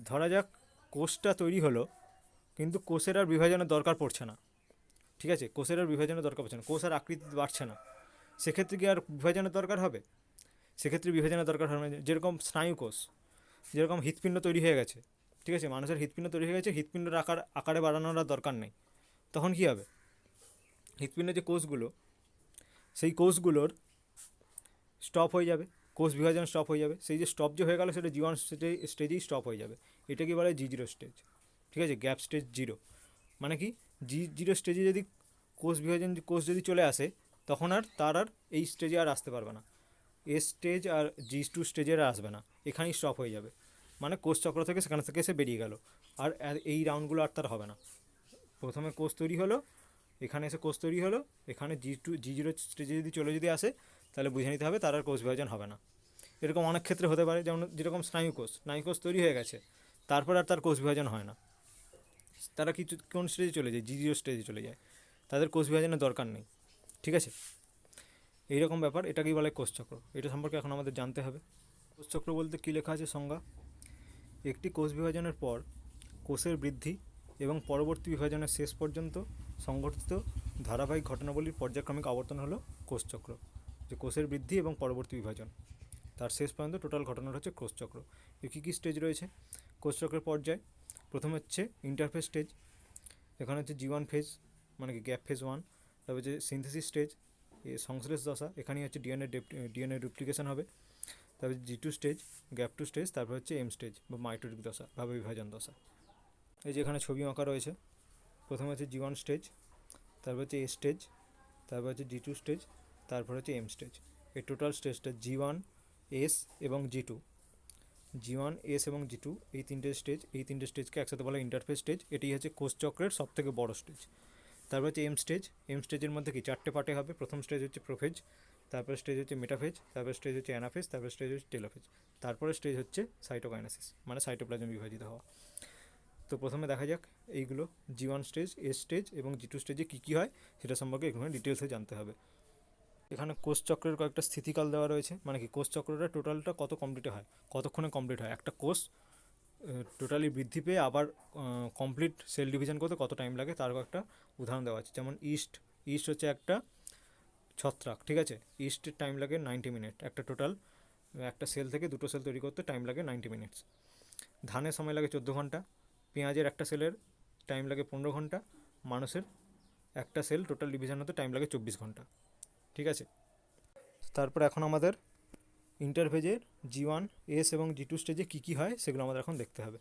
ধরা যাক কোষটা তৈরি হলো, কিন্তু কোষের আর বিভাজনের দরকার পড়ছে না, ঠিক আছে, কোষের আর বিভাজনের দরকার পড়ছে না, কোষ আর আকৃতি বাড়ছে না, সেক্ষেত্রে কি আর বিভাজনের দরকার হবে? সেক্ষেত্রে বিভাজনের দরকার হবে না। যেরকম স্নায়ু কোষ, যেরকম হৃৎপিণ্ড তৈরি হয়ে গেছে, ঠিক আছে, মানুষের হৃৎপিণ্ড তৈরি হয়ে গেছে, হৃৎপিণ্ডের আকারে বাড়ানোর আর দরকার নেই, তখন কি হবে, হৃৎপিণ্ডের যে কোষগুলো, সেই কোষগুলোর স্টপ হয়ে যাবে, কোষ বিভাজন স্টপ হয়ে যাবে, সেই যে স্টপ যে হয়ে গেল সেটা জি ওয়ান স্টেজেই স্টপ হয়ে যাবে, এটাকে বলে জি জিরো স্টেজ, ঠিক আছে, গ্যাপ স্টেজ জিরো। মানে কি, জি জিরো স্টেজে যদি কোষ যদি চলে আসে, তখন আর তার আর এই স্টেজে আর আসতে পারবে না, এস স্টেজ আর জি টু স্টেজে আর আসবে না, এখানেই স্টপ হয়ে যাবে, মানে কোষ চক্র থেকে সেখান থেকে এসে বেরিয়ে গেল, আর এই রাউন্ডগুলো আর তার হবে না। প্রথমে কোষ তৈরি হলো, এখানে এসে কোষ তৈরি হলো, এখানে জি জিরো স্টেজে যদি আসে, তাহলে বুঝে নিতে হবে তার আর কোষ বিভাজন হবে না। এরকম অনেক ক্ষেত্রে হতে পারে, যেরকম স্নায়ুকোষ তৈরি হয়ে গেছে, তারপর আর তার কোষ বিভাজন হয় না, তারা কোন স্টেজে চলে যায়, জি জিরো স্টেজে চলে যায়, তাদের কোষ বিভাজনের দরকার নেই, ঠিক আছে। এইরকম ব্যাপার, এটাকেই বলে কোষচক্র। এটা সম্পর্কে এখন আমাদের জানতে হবে। কোষচক্র বলতে কী লেখা আছে সংজ্ঞা, একটি কোষ বিভাজনের পর কোষের বৃদ্ধি এবং পরবর্তী বিভাজনের শেষ পর্যন্ত সংঘটিত ধারাবাহিক ঘটনাবলীর পর্যায়ক্রমিক আবর্তন হলো কোষচক্র। যে কোষের বৃদ্ধি এবং পরবর্তী বিভাজন, তার শেষ পর্যন্ত টোটাল ঘটনাটা হচ্ছে কোষচক্র। এর কী কী স্টেজ রয়েছে কোষচক্রের পর্যায়? প্রথমে হচ্ছে ইন্টারফেজ স্টেজ, এখানে হচ্ছে জি ওয়ান ফেজ, মানে কি গ্যাপ ফেজ ওয়ান। তারপর হচ্ছে সিনথেসিস স্টেজ, সংশ্লেষ দশা, এখানেই হচ্ছে ডিএনএ ডুপ্লিকেশন হবে। তারপর G two stage, gap two stage, তারপর হচ্ছে এম স্টেজ বা মাইটোটিক দশা, ভাবে বিভাজন দশা। এই যে এখানে ছবি আঁকা রয়েছে, প্রথমে হচ্ছে জি ওয়ান স্টেজ, তারপর হচ্ছে এ স্টেজ, তারপর হচ্ছে জি টু স্টেজ, তারপর হচ্ছে এম স্টেজ। এই টোটাল স্টেজটা জি ওয়ান, এস এবং জি টু, জি ওয়ান, এস এবং জি টু, এই তিনটে স্টেজকে একসাথে বলা ইন্টারফেস স্টেজ। এটি হচ্ছে কোষচক্রের সব থেকে বড় স্টেজ। তারপর হচ্ছে এম স্টেজের মধ্যে কি চারটে পার্টে হবে। প্রথম স্টেজ হচ্ছে প্রোফেজ, তারপর স্টেজ হচ্ছে মেটাফেজ, তারপর স্টেজ হচ্ছে অ্যানাফেজ, তারপর স্টেজ হচ্ছে টেলোফেজ, তারপরে স্টেজ হচ্ছে সাইটোকাইনেসিস, মানে সাইটোপ্লাজম বিভাজিত হওয়া। তো প্রথমে দেখা যাক এইগুলো, জি ওয়ান স্টেজ, এস স্টেজ এবং জি টু স্টেজে কী কী হয় সেটা সম্পর্কে এখানে ডিটেলসে জানতে হবে। এখানে কোষ চক্রের কয়েকটা স্থিতিকাল দেওয়া রয়েছে, মানে কি কোষ চক্রটা টোটালটা কত কমপ্লিট হয়, কতক্ষণে কমপ্লিট হয় একটা কোষ টোটালি বৃদ্ধি পেয়ে আবার কমপ্লিট সেল ডিভিশন করতে কত টাইম লাগে তার একটা উদাহরণ দেওয়া আছে। যেমন ইস্ট ইস্ট হচ্ছে একটা ছত্রাক, ঠিক আছে, ইস্টের টাইম লাগে 90 মিনিট, একটা টোটাল একটা সেল থেকে দুটো সেল তৈরি করতে টাইম লাগে 90 মিনিটস। ধানের সময় লাগে 14 ঘন্টা, পেঁয়াজের একটা সেলের টাইম লাগে 15 ঘন্টা, মানুষের একটা সেল টোটাল ডিভিশন হতে টাইম লাগে 24 ঘন্টা, ঠিক আছে। তারপর এখন আমাদের ইন্টারফেজের G1 S এবং G2 স্টেজে কী কী হয় সেগুলো আমাদের এখন দেখতে হবে।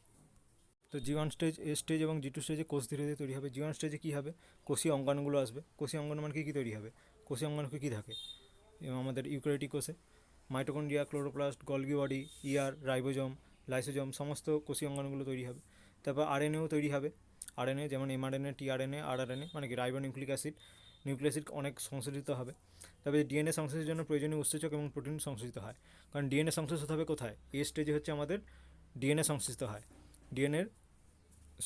তো G1 স্টেজ, S স্টেজ এবং G2 স্টেজে কোষ ধীরে ধীরে তৈরি হবে। G1 স্টেজে কী হবে, কোষীয় অঙ্গাণুগুলো আসবে। কোষীয় অঙ্গাণু মানে কী তৈরি হবে, কোষীয় অঙ্গাণু কী থাকে এবং আমাদের ইউক্যারিওটিক কোষে mitochondria, chloroplast, Golgi body, ribosome, lysosome সমস্ত কোষীয় অঙ্গাণুগুলো তৈরি হবে। তারপর আরএনএও তৈরি হবে। আরএনএ যেমন mRNA, tRNA, rRNA মানে কি রাইবোনিউক্লিক অ্যাসিড, নিউক্লিক অ্যাসিড অনেক সংশ্লেষিত হবে। তবে ডিএনএ সংশ্লেষের জন্য প্রয়োজনীয় উৎসেচক এবং প্রোটিন সংশ্লেষিত হয়। কারণ ডিএনএ সংশ্লেষিত হবে কোথায়, এই স্টেজে হচ্ছে আমাদের ডিএনএ সংশ্লেষিত হয়, ডিএনএর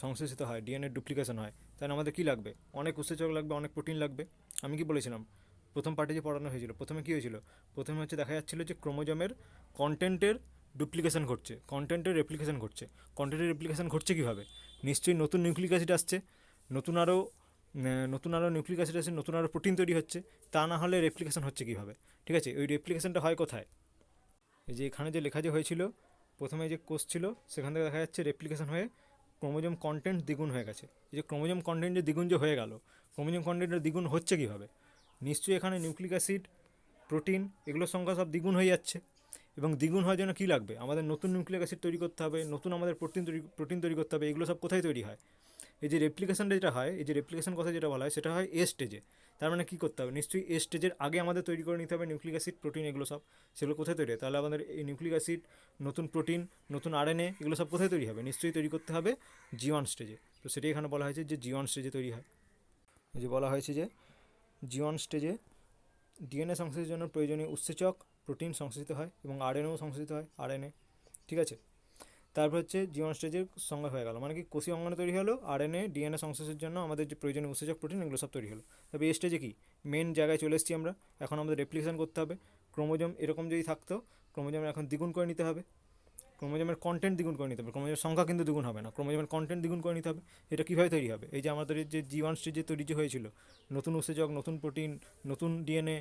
সংশ্লেষিত হয়, ডিএনএর ডুপ্লিকেশন হয়। তাহলে আমাদের কী লাগবে, অনেক উৎসেচক লাগবে, অনেক প্রোটিন লাগবে। আমি কি বলেছিলাম প্রথম পার্টে যে পড়ানো হয়েছিল, প্রথমে কী হয়েছিল, প্রথমে হচ্ছে দেখা যাচ্ছিলো যে ক্রোমোজোমের কন্টেন্টের ডুপ্লিকেশন ঘটছে, কন্টেন্টের রেপ্লিকেশন ঘটছে। কন্টেন্টের রেপ্লিকেশন ঘটছে কীভাবে, নিশ্চয়ই নতুন নিউক্লিক অ্যাসিড আসছে, নতুন আরও নিউক্লিক অ্যাসিড আসছে, নতুন আরও প্রোটিন তৈরি হচ্ছে, তা না হলে রেপ্লিকেশন হচ্ছে কীভাবে, ঠিক আছে। ওই রেপ্লিকেশনটা হয় কোথায়, এই যে এখানে যে লেখা যে হয়েছিল প্রথমে যে কোষ ছিল সেখান থেকে দেখা যাচ্ছে রেপ্লিকেশন হয়ে ক্রোমোজোম কন্টেন্ট দ্বিগুণ হয়ে গেছে। এই যে ক্রোমোজোম কন্টেন্ট যে দ্বিগুণ যে হয়ে গেল, ক্রোমোজোম কন্টেন্টের দ্বিগুণ হচ্ছে কীভাবে, নিশ্চয়ই এখানে নিউক্লিক অ্যাসিড, প্রোটিন এগুলোর সংখ্যা সব দ্বিগুণ হয়ে যাচ্ছে। এবং দ্বিগুণ হওয়ার জন্য কী লাগবে, আমাদের নতুন নিউক্লিক অ্যাসিড তৈরি করতে হবে, নতুন আমাদের প্রোটিন তৈরি করতে হবে। এগুলো সব কোথায় তৈরি হয়, এই যে রেপ্লিকেশনটা যেটা হয়, এই যে রেপ্লিকেশন কথা যেটা বলা হয় সেটা হয় এ স্টেজে। তার মানে কী করতে হবে, নিশ্চয়ই এ স্টেজের আগে আমাদের তৈরি করে নিতে হবে নিউক্লিক অ্যাসিড, প্রোটিন, এগুলো সব। সেগুলো কোথায় তৈরি হয়, তাহলে আমাদের এই নিউক্লিক অ্যাসিড, নতুন প্রোটিন, নতুন আরএনএ এগুলো সব কোথায় তৈরি হবে, নিশ্চয়ই তৈরি করতে হবে G1 স্টেজে। তো সেটাই এখানে বলা হয়েছে যে G1 স্টেজে তৈরি হয়। এই যে বলা হয়েছে যে G1 স্টেজে ডিএনএ সংশ্লেষের জন্য প্রয়োজনীয় উৎসেচক প্রোটিন সংশ্লেষিত হয় এবং আরএনএও সংশ্লেষিত হয়, আরএনএ, ঠিক আছে। তারপর হচ্ছে G1 স্টেজের সংজ্ঞা হয়ে গেল, মানে কি কোষীয় অঙ্গাণু তৈরি হলো, আরএনএ ডিএনএ সংশ্লেষের জন্য আমাদের যে প্রয়োজনীয় উৎসেচক প্রোটিন এগুলো সব তৈরি হলো। তবে এই স্টেজে কি মেন জায়গায় চলে এসেছি আমরা, এখন আমাদের রেপ্লিকেশন করতে হবে। ক্রোমোজোম এরকম যদি থাকতো, ক্রোমোজোমের এখন দ্বিগুণ করে নিতে হবে, ক্রোমোজোমের কন্টেন্ট দ্বিগুণ করে নিতে হবে, ক্রোমোজোমের সংখ্যা কিন্তু দ্বিগুণ হবে না, ক্রোমোজোমের কন্টেন্ট দ্বিগুণ করে নিতে হবে। এটা কীভাবে তৈরি হবে, এই যে আমাদের যে G1 স্টেজে তৈরি যে হয়েছিল, নতুন উৎসেচক, নতুন প্রোটিন, নতুন ডিএনএ,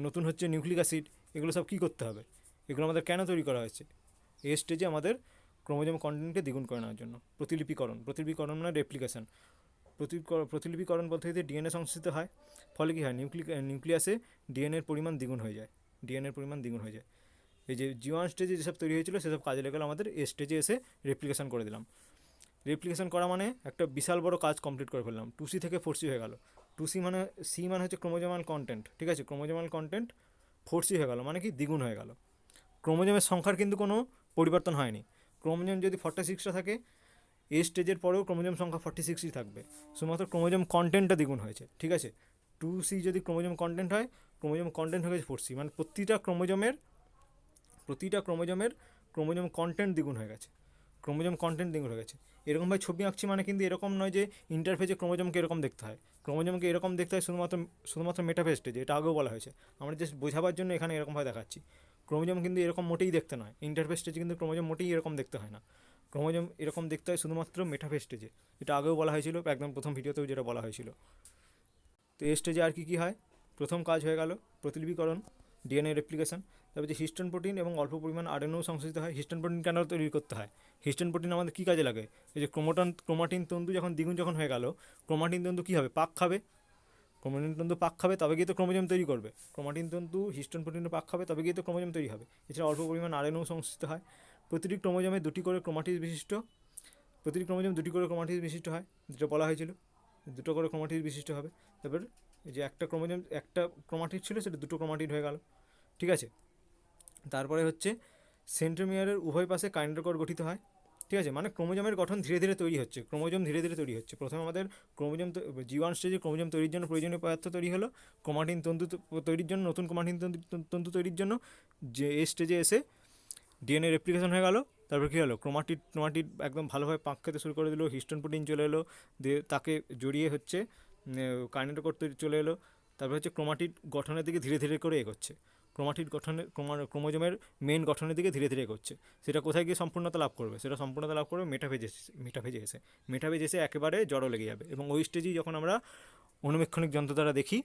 নতুন হচ্ছে নিউক্লিক অ্যাসিড, এগুলো সব কী করতে হবে, এগুলো আমাদের কেন তৈরি করা হয়েছে, এই স্টেজে আমাদের ক্রোমোজোম কন্টেন্টকে দ্বিগুণ করে নেওয়ার জন্য। প্রতিলিপিকরণ মানে রেপ্লিকেশন। প্রতিলিপিকরণ বলতে গিয়ে ডিএনএ সংশ্লেষিত হয়, ফলে কী হয়, নিউক্লিয়াসে ডিএনএর পরিমাণ দ্বিগুণ হয়ে যায়, ডিএনএর পরিমাণ দ্বিগুণ হয়ে যায়। এই যে G1 স্টেজে যেসব তৈরি হয়েছিল সেসব কাজে লেগে আমাদের এ স্টেজে এসে রেপ্লিকেশন করে দিলাম। রেপ্লিকেশন করা মানে একটা বিশাল বড় কাজ কমপ্লিট করে ফেললাম, 2C থেকে 4C হয়ে গেল। 2C মানে সি মানে হচ্ছে ক্রোমোজোমাল কন্টেন্ট, ঠিক আছে, ক্রোমোজোমাল কন্টেন্ট 4C হয়ে গেল, মানে কি দ্বিগুণ হয়ে গেল। ক্রোমোজোমের সংখ্যার কিন্তু কোনো পরিবর্তন হয়নি। ক্রোমোজোম যদি 46টা থাকে, এই স্টেজের পরেও ক্রোমোজোম সংখ্যা 46ই থাকবে, শুধুমাত্র ক্রোমোজোম কন্টেন্টটা দ্বিগুণ হয়েছে, ঠিক আছে। 2C যদি ক্রোমোজোম কন্টেন্ট হয়, ক্রোমোজোম কন্টেন্ট হয়ে গেছে 4C, মানে প্রতিটা ক্রোমোজোমের ক্রোমোজোম কন্টেন্ট দ্বিগুণ হয়ে গেছে, ক্রোমোজোম কন্টেন্ট দ্বিগুণ হয়ে গেছে। এরকমভাবে ছবি আঁকছি মানে কিন্তু এরকম নয় যে ইন্টারফেজে ক্রোমোজোমকে এরকম দেখতে হয়, ক্রোমোজোমকে এরকম দেখতে হয় শুধুমাত্র মেটাফেজ স্টেজে, এটা আগেও বলা হয়েছে, আমরা জাস্ট বোঝাবার জন্য এখানে এরকমভাবে দেখাচ্ছি। ক্রোমোজোম কিন্তু এরকম মোটেই দেখতে নয়, ইন্টারফেজ স্টেজে কিন্তু ক্রোমোজোম মোটেই এরকম দেখতে হয় না, ক্রোমোজোম এরকম দেখতে হয় শুধুমাত্র মেটাফেজ স্টেজে, এটা আগেও বলা হয়েছিল, একদম প্রথম ভিডিওতেও যেটা বলা হয়েছিল। তো এই স্টেজে আর কী হয়, প্রথম কাজ হয়ে গেল প্রতিলিপিকরণ, ডিএনএ রেপ্লিকেশন। তারপর যে হিস্টোন প্রোটিন এবং অল্প পরিমাণ আরএনএও সংশ্লেষিত হয়। হিস্টোন প্রোটিন কেন তৈরি করতে হয়, হিস্টোন প্রোটিন আমাদের কী কাজে লাগে, এই যে ক্রোমাটিন তন্তু যখন দ্বিগুণ যখন হয়ে গেল, ক্রোমাটিন তন্তু কী হবে, পাক খাবে, ক্রোমাটিন তন্তু পাক খাবে, তবে গিয়ে তো ক্রোমোজোম তৈরি করবে। ক্রোমাটিন তন্তু হিস্টোন প্রোটিনের পাক খাবে, তবে গিয়ে তো ক্রোমোজোম তৈরি হবে। এছাড়া অল্প পরিমাণ আরএনএও সংশ্লেষিত হয়। প্রতিটি ক্রোমোজোমে দুটি করে ক্রোমাটিড বিশিষ্ট হয়, যেটা বলা হয়েছিল, দুটো করে ক্রোমাটিড বিশিষ্ট হবে। তারপর এই যে একটা ক্রোমাটিড ছিল সেটা দুটো ক্রোমাটিড হয়ে গেল, ঠিক আছে। তারপরে হচ্ছে সেন্ট্রোমিয়ারের উভয় পাশে কাইনেটোকর গঠিত হয়, ঠিক আছে, মানে ক্রোমোজোমের গঠন ধীরে ধীরে তৈরি হচ্ছে, প্রথমে আমাদের ক্রোমোজোম G1 স্টেজে ক্রোমোজোম তৈরির জন্য প্রয়োজনীয় পদার্থ তৈরি হলো, ক্রোমাটিন তন্তু তৈরির জন্য, নতুন ক্রোমাটিন তন্তু তৈরির জন্য যে এই স্টেজে এসে ডিএনএ রেপ্লিকেশন হয়ে গেল। তারপর কী হলো, ক্রোমাটিড একদম ভালোভাবে পাক খেতে শুরু করে দিল, হিস্টোন প্রোটিন চলে এলো, দিয়ে তাকে জড়িয়ে হচ্ছে কাইনেটোকর চলে এলো। তারপর হচ্ছে ক্রোমাটিড গঠনের দিকে ধীরে ধীরে করে এগোচ্ছে। ক্রোমাটিড গঠনের ক্রোমোজোমের মেন গঠনের দিকে ধীরে ধীরে এগোচ্ছে। সেটা কোথায় গিয়ে সম্পূর্ণতা লাভ করবে? সেটা সম্পূর্ণতা লাভ করবে মেটাফেজে এসে একেবারে জড়ো লেগে যাবে, এবং ওই স্টেজেই যখন আমরা অনুবীক্ষণিক যন্ত্র দ্বারা দেখি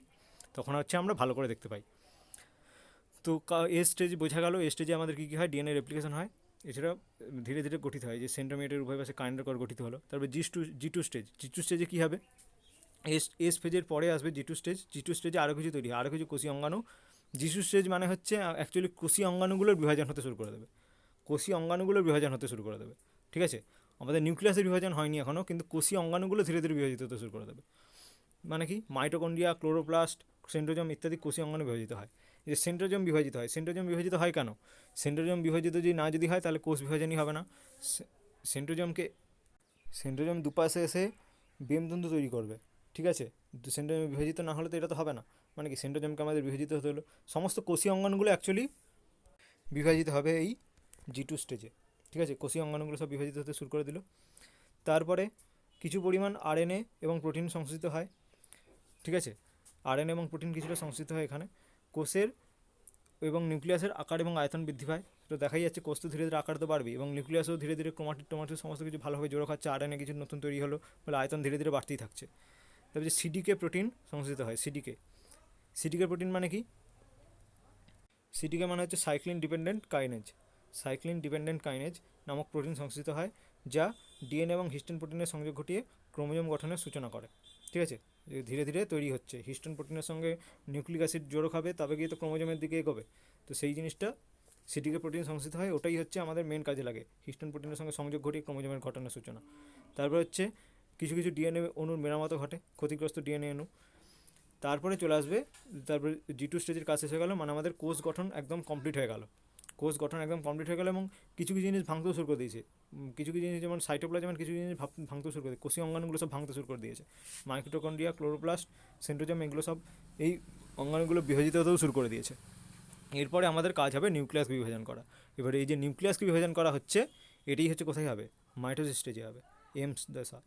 তখন হচ্ছে আমরা ভালো করে দেখতে পাই। তো এ স্টেজ বোঝা গেল। এ স্টেজে আমাদের কী কী হয়? ডিএনএ রেপ্লিকেশন হয়, এছাড়া ধীরে ধীরে গঠিত হয়, যে সেন্ট্রোমিয়ারের উভয় পাশে কাইন্ডার কর গঠিত হলো। তারপরে জি টু স্টেজে কী হবে? এস ফেজের পরে আসবে জি টু স্টেজে আরও কিছু তৈরি হয়, আরও কিছু কোষীয় অঙ্গাণু। জি টু স্টেজ মানে হচ্ছে অ্যাকচুয়ালি কোষীয় অঙ্গাণুগুলোর বিভাজন হতে শুরু করে দেবে। কোষীয় অঙ্গাণুগুলোর বিভাজন হতে শুরু করে দেবে, ঠিক আছে? আমাদের নিউক্লিয়াসের বিভাজন হয়নি এখনও, কিন্তু কোষীয় অঙ্গাণুগুলো ধীরে ধীরে বিভাজিত হতে শুরু করে দেবে। মানে কি? মাইটোকন্ড্রিয়া, ক্লোরোপ্লাস্ট, সেন্ট্রোজোম ইত্যাদি কোষীয় অঙ্গাণু বিভাজিত হয়। যে সেন্ট্রোজোম বিভাজিত হয়, সেন্ট্রোজোম বিভাজিত হয় কেন? সেন্ট্রোজোম বিভাজিত যদি হয় তাহলে কোষ বিভাজনই হবে না। সেন্ট্রোজোম দুপাশে এসে বেমতন্তু তৈরি করবে, ঠিক আছে? সেন্ট্রোজোম বিভাজিত না হলে তো এটা তো হবে না। মানে কি? সেন্ট্রোজোমকে আমাদের বিভাজিত হতে হলো। সমস্ত কোষীয় অঙ্গাণুগুলো অ্যাকচুয়ালি বিভাজিত হবে এই জি টু স্টেজে, ঠিক আছে? কোষীয় অঙ্গাণুগুলো সব বিভাজিত হতে শুরু করে দিল। তারপরে কিছু পরিমাণ আরএনএ এবং প্রোটিন সংশ্লিষ্ট হয়, ঠিক আছে? আরএনএ এবং প্রোটিন কিছুটা সংশ্লিষ্ট হয় এখানে। কোষের এবং নিউক্লিয়াসের আকার এবং আয়তন বৃদ্ধি পায়। তো দেখাই যাচ্ছে কোষ তো ধীরে ধীরে আকার তো বাড়বে, এবং নিউক্লিয়াসও ধীরে ধীরে ক্রোমাটিড সমস্ত কিছু ভালোভাবে জোড়ো খাচ্ছে, আরএনএ কিছু নতুন তৈরি হলো, বলে আয়তন ধীরে ধীরে বাড়তেই থাকছে। তারপরে যে সিডিকে প্রোটিন সংশ্লিষ্ট হয়, সিডিকে প্রোটিন মানে কি? সিডিকে মানে হচ্ছে সাইক্লিন ডিপেন্ডেন্ট কাইনেজ নামক প্রোটিন সংশ্লিষ্ট হয়, যা ডিএনএ এবং হিস্টোন প্রোটিনের সংযোগ ঘটিয়ে ক্রোমোজোম গঠনের সূচনা করে, ঠিক আছে? ধীরে ধীরে তৈরি হচ্ছে, হিস্টোন প্রোটিনের সঙ্গে নিউক্লিক অ্যাসিড জোড়ো খাবে, তবে গিয়ে তো ক্রোমোজোমের দিকে এগোবে। তো সেই জিনিসটা সিডিকে প্রোটিন সংশ্লিষ্ট হয়, ওটাই হচ্ছে আমাদের মেন কাজে লাগে, হিস্টোন প্রোটিনের সঙ্গে সংযোগ ঘটিয়ে ক্রোমোজোমের গঠনের সূচনা। তারপর হচ্ছে কিছু কিছু ডিএনএ অণুর মেরামতো ঘটে, ক্ষতিগ্রস্ত ডিএনএ অণু। তারপরে চলে আসবে, তারপরে জি টু স্টেজের কাজ শেষ হয়ে গেল, মানে আমাদের কোষ গঠন একদম কমপ্লিট হয়ে গেল। এবং কিছু কিছু জিনিস ভাঙতেও শুরু করে দিয়েছে। কিছু কিছু জিনিস যেমন সাইটোপ্লাজমের কিছু জিনিস ভাঙতেও শুরু করে দিয়েছে, কোষীয় অঙ্গাণুগুলো সব ভাঙতে শুরু করে দিয়েছে। মাইটোকন্ড্রিয়া, ক্লোরোপ্লাস্ট, সেন্ট্রোজোম, এগুলো সব এই অঙ্গাণুগুলো বিভাজিত হতেও শুরু করে দিয়েছে। এরপরে আমাদের কাজ হবে নিউক্লিয়াস বিভাজন করা। এবারে এই যে নিউক্লিয়াসকে বিভাজন করা হচ্ছে, এটাই হচ্ছে কোথায় হবে? মাইটোসিস স্টেজে হবে, এমস দশা।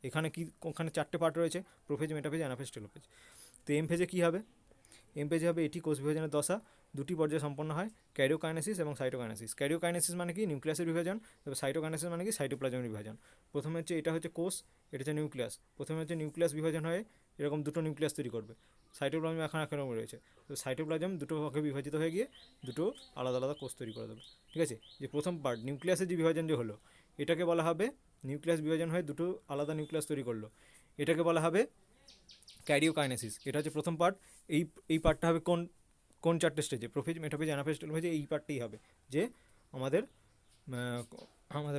ওখানে 4টে পার্ট রয়েছে: প্রোফেজ, মেটাফেজ, অ্যানাফেজ, টেলোফেজ। তো এম ফেজে কী হবে? এম ফেজে হবে এটি কোষ বিভাজনের দশা। দুটি পর্যায়ে সম্পন্ন হয়: ক্যারিওকাইনেসিস এবং সাইটোকাইনেসিস। ক্যারিওকাইনেসিস মানে কি? নিউক্লিয়াসের বিভাজন। তবে সাইটোকাইনেসিস মানে কি? সাইটোপ্লাজমের বিভাজন। প্রথমে হচ্ছে এটা হচ্ছে কোষ, এটা হচ্ছে নিউক্লিয়াস। প্রথমে হচ্ছে নিউক্লিয়াস বিভাজন হয়ে এরকম দুটো নিউক্লিয়াস তৈরি করবে। সাইটোপ্লাজম এখন একরকম রয়েছে, তো সাইটোপ্লাজম দুটো ভাগে বিভাজিত হয়ে গিয়ে দুটো আলাদা আলাদা কোষ তৈরি করে দেবে, ঠিক আছে? যে প্রথম পার্ট নিউক্লিয়াসের যে বিভাজন যে হলো, এটাকে বলা হবে নিউক্লিয়াস বিভাজন হয়ে দুটো আলাদা নিউক্লিয়াস তৈরি করলো, এটাকে বলা হবে ক্যারিওকাইনেসিস। এটা হচ্ছে প্রথম পার্ট। এই পার্টটা হবে কোন 4টে স্টেজে? প্রোফেজ, মেটাফেজ, অ্যানাফেজ, টেলোফেজে এই পার্টটাই হবে, যে আমাদের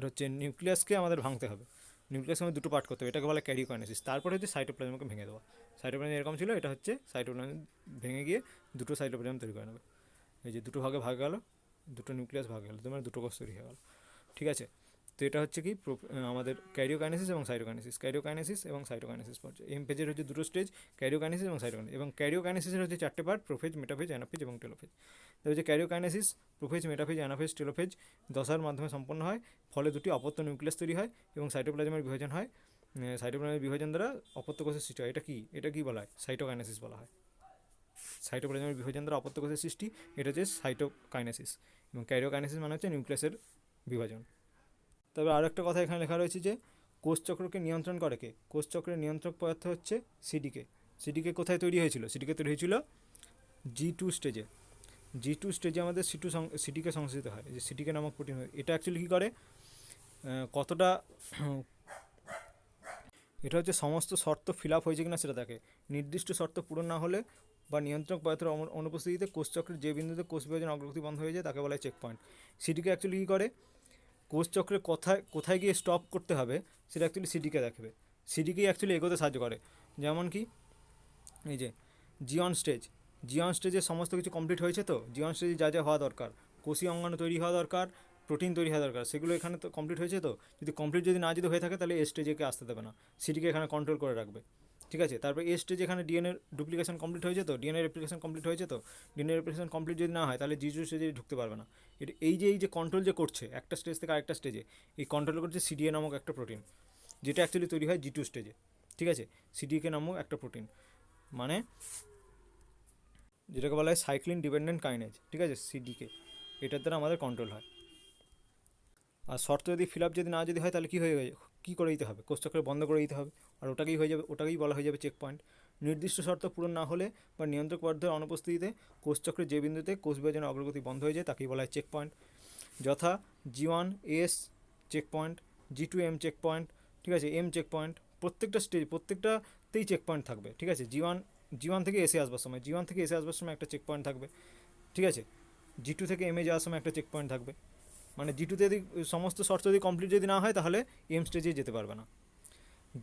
হচ্ছে নিউক্লিয়াসকে আমাদের ভাঙতে হবে, নিউক্লিয়াসকে আমাদের দুটো পার্ট করতে হবে, এটাকে বলে ক্যারিওকাইনেসিস। তারপরে হচ্ছে সাইটোপ্লাজমকে ভেঙে দেওয়া। সাইটোপ্লাজম এরকম ছিল, এটা হচ্ছে সাইটোপ্লাজম ভেঙে গিয়ে দুটো সাইটোপ্লাজম তৈরি করে নেবে। এই যে দুটো ভাগে ভাগ গেল, দুটো নিউক্লিয়াস ভাগ গেল, তোমার দুটো কোষ তৈরি হয়ে গেল, ঠিক আছে? তো এটা হচ্ছে কি আমাদের ক্যারিওকাইনেসিস এবং সাইটোকাইনেসিস পর্যায়ে। এম পেজের হচ্ছে দুটো স্টেজ: ক্যারিওকাইনেসিস এবং সাইটোকাইনেসিস। এবং ক্যারিওকাইনেসিসের হচ্ছে 4টে পার্ট: প্রোফেজ, মেটাফেজ, অ্যানাফেজ এবং টেলোফেজ। তো হচ্ছে karyokinesis prophase, metaphase, anaphase, telophase দশার মাধ্যমে সম্পন্ন হয়, ফলে দুটি অপত্য নিউক্লিয়াস তৈরি হয় এবং সাইটোপ্লাজমের বিভাজন হয়। সাইটোপ্লাজমের বিভাজন দ্বারা অপত্য কোষের সৃষ্টি হয়। এটা কি বলা হয়? সাইটোকাইনেসিস বলা হয়। সাইটোপ্লাজমের বিভাজন দ্বারা অপত্য কোষের সৃষ্টি, এটা হচ্ছে সাইটোকাইনেসিস। এবং ক্যারিওকাইনেসিস মানে হচ্ছে নিউক্লিয়াসের বিভাজন। তবে আরও একটা কথা এখানে লেখা রয়েছে যে কোষচক্রকে নিয়ন্ত্রণ করে কে? কোষচক্রের নিয়ন্ত্রক পদার্থ হচ্ছে সিডিকে কোথায় তৈরি হয়েছিল? সিডিকে তৈরি হয়েছিল জি টু স্টেজে আমাদের সিডিকে সংশ্লিষ্ট হয়, যে সিডিকে নামক প্রোটিন হয়। এটা অ্যাকচুয়ালি কী করে? কতটা এটা হচ্ছে সমস্ত শর্ত ফিল আপ হয়েছে কিনা সেটা দেখে। নির্দিষ্ট শর্ত পূরণ না হলে বা নিয়ন্ত্রক পদার্থের অনুপস্থিতিতে কোষচক্রের যে বিন্দুতে কোষ বিভাজন অগ্রগতি বন্ধ হয়ে যায় তাকে বলা হয় চেক পয়েন্ট। সিডিকে অ্যাকচুয়ালি কী করে? কোষচক্রে কোথায় গিয়ে স্টপ করতে হবে সেটা অ্যাকচুয়ালি সিডিকে দেখবে। সিডিকেই অ্যাকচুয়ালি এগোতে সাহায্য করে। যেমন কি, এই যে জিওন স্টেজে সমস্ত কিছু কমপ্লিট হয়েছে, তো জিওন স্টেজে যা যা হওয়া দরকার, কোষীয় অঙ্গাণু তৈরি হওয়া দরকার, প্রোটিন তৈরি হওয়া দরকার, সেগুলো এখানে তো কমপ্লিট হয়েছে। তো যদি না হয়ে থাকে তাহলে এ স্টেজেকে আসতে দেবে না, সিডিকে এখানে কন্ট্রোল করে রাখবে, ঠিক আছে? তারপর এ স্টেজে এখানে ডিএনএ ডুপ্লিকেশন কমপ্লিট হয়েছে, তো ডিএনএ রেপ্লিকেশন কমপ্লিট যদি না হয় তাহলে জি টু স্টেজে ঢুকতে পারবে না। এই যে কন্ট্রোল যে করছে একটা স্টেজ থেকে আরেকটা স্টেজে, এই কন্ট্রোল করছে সিডিএ নামক একটা প্রোটিন, যেটা অ্যাকচুয়ালি তৈরি হয় জি টু স্টেজে, ঠিক আছে? সিডিকে নামক একটা প্রোটিন, মানে যেটাকে বলা হয় সাইক্লিন ডিপেন্ডেন্ট কাইনেজ, ঠিক আছে, সিডিকে, এটার দ্বারা আমাদের কন্ট্রোল হয়। আর শর্ত যদি ফিল আপ যদি না যদি হয় তাহলে কী করে দিতে হবে, কোষচক্র বন্ধ করে দিতে হবে, আর ওটাকেই হয়ে যাবে, ওটাকেই বলা হয়ে যাবে চেক পয়েন্ট। নির্দিষ্ট শর্ত পূরণ না হলে বা নিয়ন্ত্রক পদার্থের অনুপস্থিতিতে কোষচক্রের যে বিন্দুতে কোষ বিভাজনের অগ্রগতি বন্ধ হয়ে যায় তাকেই বলা হয় চেক পয়েন্ট, যথা G1S check point, G2M check point, ঠিক আছে, এম চেক পয়েন্ট। প্রত্যেকটা স্টেজ, প্রত্যেকটাতেই চেক পয়েন্ট থাকবে, ঠিক আছে। জি ওয়ান থেকে এসে আসবার সময়, জি ওয়ান থেকে এসে আসবার সময় একটা চেক পয়েন্ট থাকবে, ঠিক আছে। G2 থেকে এমে যাওয়ার সময় একটা চেক পয়েন্ট থাকবে। মানে G2তে যদি সমস্ত শর্ত যদি কমপ্লিট যদি না হয় তাহলে এম স্টেজে যেতে পারবে না।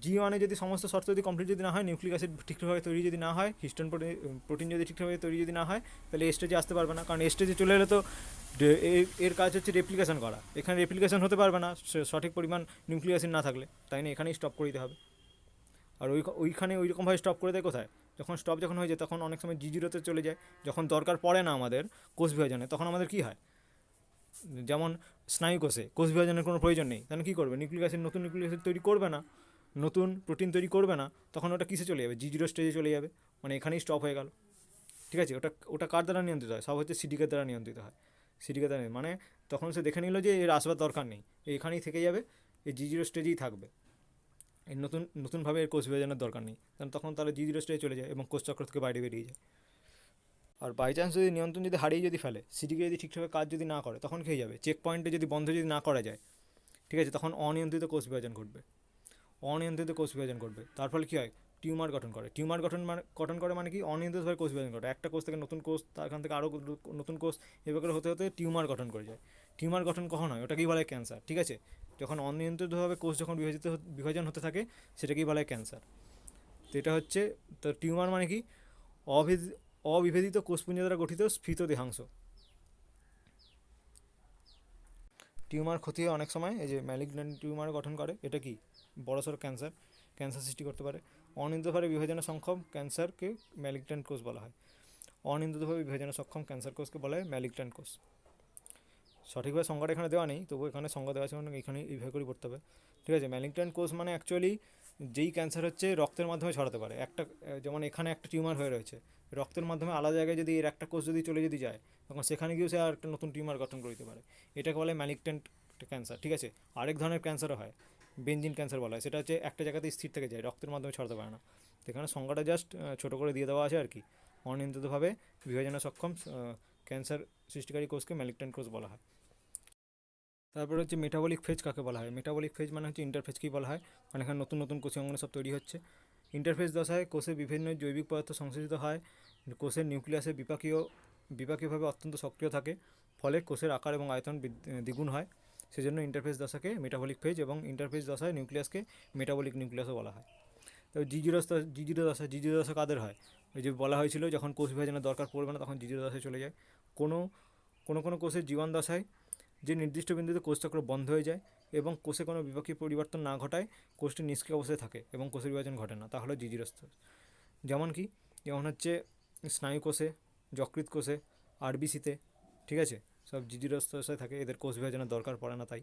G1-এ যদি সমস্ত শর্ত যদি কমপ্লিট যদি না হয়, নিউক্লিক অ্যাসিড ঠিকঠাকভাবে তৈরি যদি না হয়, হিস্টোন প্রোটিন যদি ঠিকঠাকভাবে তৈরি যদি না হয়, তাহলে এ স্টেজে আসতে পারবে না। কারণ এ স্টেজে চলে এলে তো এর কাজ হচ্ছে রেপ্লিকেশন করা, এখানে রেপ্লিকেশন হতে পারবে না সঠিক পরিমাণ নিউক্লিক অ্যাসিড না থাকলে, তাই না, এখানেই স্টপ করে দিতে হবে। আর ওইখানে ওইরকমভাবে স্টপ করে দেয় কোথায়, যখন হয়ে যায় তখন অনেক সময় G0-তে চলে যায়, যখন দরকার পড়ে না আমাদের কোষ বিভাজনে, তখন আমাদের কী হয়, যেমন স্নায়ু কোষ বিভাজনের কোনো প্রয়োজন নেই, তাহলে কী করবে, নিউক্লিক অ্যাসিড নতুন নিউক্লিক অ্যাসিড তৈরি করবে না, নতুন প্রোটিন তৈরি করবে না, তখন ওটা কিসে চলে যাবে, G0 স্টেজে চলে যাবে, মানে এখানেই স্টপ হয়ে গেল, ঠিক আছে। ওটা কার দ্বারা নিয়ন্ত্রিত হয়, সব হচ্ছে সিডিকের দ্বারা নিয়ন্ত্রিত হয়, সিডিকের দ্বারা, মানে তখন সে দেখে নিল যে এর আসবার দরকার নেই, এখানেই থেকে যাবে, এই G0 স্টেজেই থাকবে, এর নতুনভাবে এর কোষ বিভাজনের দরকার নেই, কারণ তখন তারা G0 স্টেজে চলে যায় এবং কোষচক্র থেকে বাইরে বেরিয়ে যায়। আর বাই চান্স যদি নিয়ন্ত্রণ যদি হারিয়ে যদি ফেলে, সিডিকে যদি ঠিকঠাক কাজ যদি না করে, তখন খেয়ে যাবে, চেক পয়েন্টে যদি বন্ধ যদি না করা যায়, ঠিক আছে, তখন অনিয়ন্ত্রিত কোষ বিভাজন ঘটবে, তার ফলে কী হয়, টিউমার গঠন করে মানে কি, অনিয়ন্ত্রিতভাবে কোষ বিভাজন ঘটে, একটা কোষ থেকে নতুন কোষ, এখান থেকে আরও নতুন কোষ, এভাবে হতে হতে টিউমার গঠন করে যায়। টিউমার গঠন কখন হয়, ওটাকেই বলা হয় ক্যান্সার, ঠিক আছে। যখন অনিয়ন্ত্রিতভাবে কোষ যখন বিভাজন হতে থাকে, সেটাকেই বলা হয় ক্যান্সার। তো এটা হচ্ছে, তো টিউমার মানে কি, অবিভেদিত কোষপুঞ্জ দ্বারা গঠিত স্ফীত দেহাংশ। টিউমার ক্ষতি হয় অনেক সময়, এই যে ম্যালিগন্যান্ট টিউমার গঠন করে, এটা কি বড়সড় ক্যান্সার সৃষ্টি করতে পারে। অনিয়ন্ত্রিতভাবে বিভাজনে সক্ষম ক্যান্সারকে ম্যালিগন্যান্ট কোষ বলা হয়, অনিয়ন্ত্রিতভাবে বিভাজনে সক্ষম ক্যান্সার কোষকে বলা হয় ম্যালিগন্যান্ট কোষ। সঠিকভাবে সংজ্ঞাটা এখানে দেওয়া নেই, তবু এখানে সংজ্ঞা দেওয়া আছে, মানে এখানে এইভাবে করে পড়তে হবে, ঠিক আছে। ম্যালিগন্যান্ট কোষ মানে অ্যাকচুয়ালি যেই ক্যান্সার হচ্ছে রক্তের মাধ্যমে ছড়াতে পারে, যেমন এখানে একটা টিউমার হয়ে রয়েছে, রক্তের মাধ্যমে আলাদা জায়গায় যদি এর একটা কোষ যদি চলে যদি যায়, তখন সেখানে গিয়েও সে আর একটা নতুন টিউমার গঠন করে দিতে পারে, এটাকে বলে ম্যালিগন্যান্ট ক্যান্সার, ঠিক আছে। আরেক ধরনের ক্যান্সারও হয়, বেনজিন ক্যান্সার বলা হয়, সেটা হচ্ছে একটা জায়গাতেই স্থির থেকে যায়, রক্তের মাধ্যমে ছড়াতে পারে না। তো এখানে সংজ্ঞাটা জাস্ট ছোটো করে দিয়ে দেওয়া আছে আর কি, অনিয়ন্ত্রিতভাবে বিভাজনে সক্ষম ক্যান্সার সৃষ্টিকারী কোষকে ম্যালিগন্যান্ট কোষ বলা হয়। তারপর হচ্ছে মেটাবলিক ফেজ কাকে বলা হয়, মেটাবলিক ফেজ মানে হচ্ছে ইন্টারফেজকেই বলা হয়, মানে এখানে নতুন নতুন কোষীয় অঙ্গ সব তৈরি হচ্ছে। ইন্টারফেজ দশায় কোষে বিভিন্ন জৈবিক পদার্থ সংশ্লেষিত হয়, কোষের নিউক্লিয়াসে বিপাকীয়ভাবে অত্যন্ত সক্রিয় থাকে, ফলে কোষের আকার এবং আয়তন দ্বিগুণ হয়, সেজন্য ইন্টারফেজ দশাকে মেটাবলিক ফেজ, এবং ইন্টারফেজ দশায় নিউক্লিয়াসকে মেটাবলিক নিউক্লিয়াসও বলা হয়। তো জি জিরো দশা কাদের হয়, ওই যে বলা হয়েছিল যখন কোষ বিভাজনের দরকার পড়বে না তখন জি জিরো দশায় চলে যায়। কোনো কোষের জীবন দশায় যে নির্দিষ্ট বিন্দুতে কোষচক্র বন্ধ হয়ে যায় এবং কোষে কোনো বিপাকীয় পরিবর্তন না ঘটায় কোষটি নিষ্ক্রিয় অবস্থায় থাকে এবং কোষের বিভাজন ঘটে না, তা হলো জি0 স্তর। যেমন হচ্ছে স্নায়ু কোষে, যকৃৎ কোষে, আরবিসিতে, ঠিক আছে, সব জি0 স্তরে থাকে, এদের কোষ বিভাজনের দরকার পড়ে না তাই।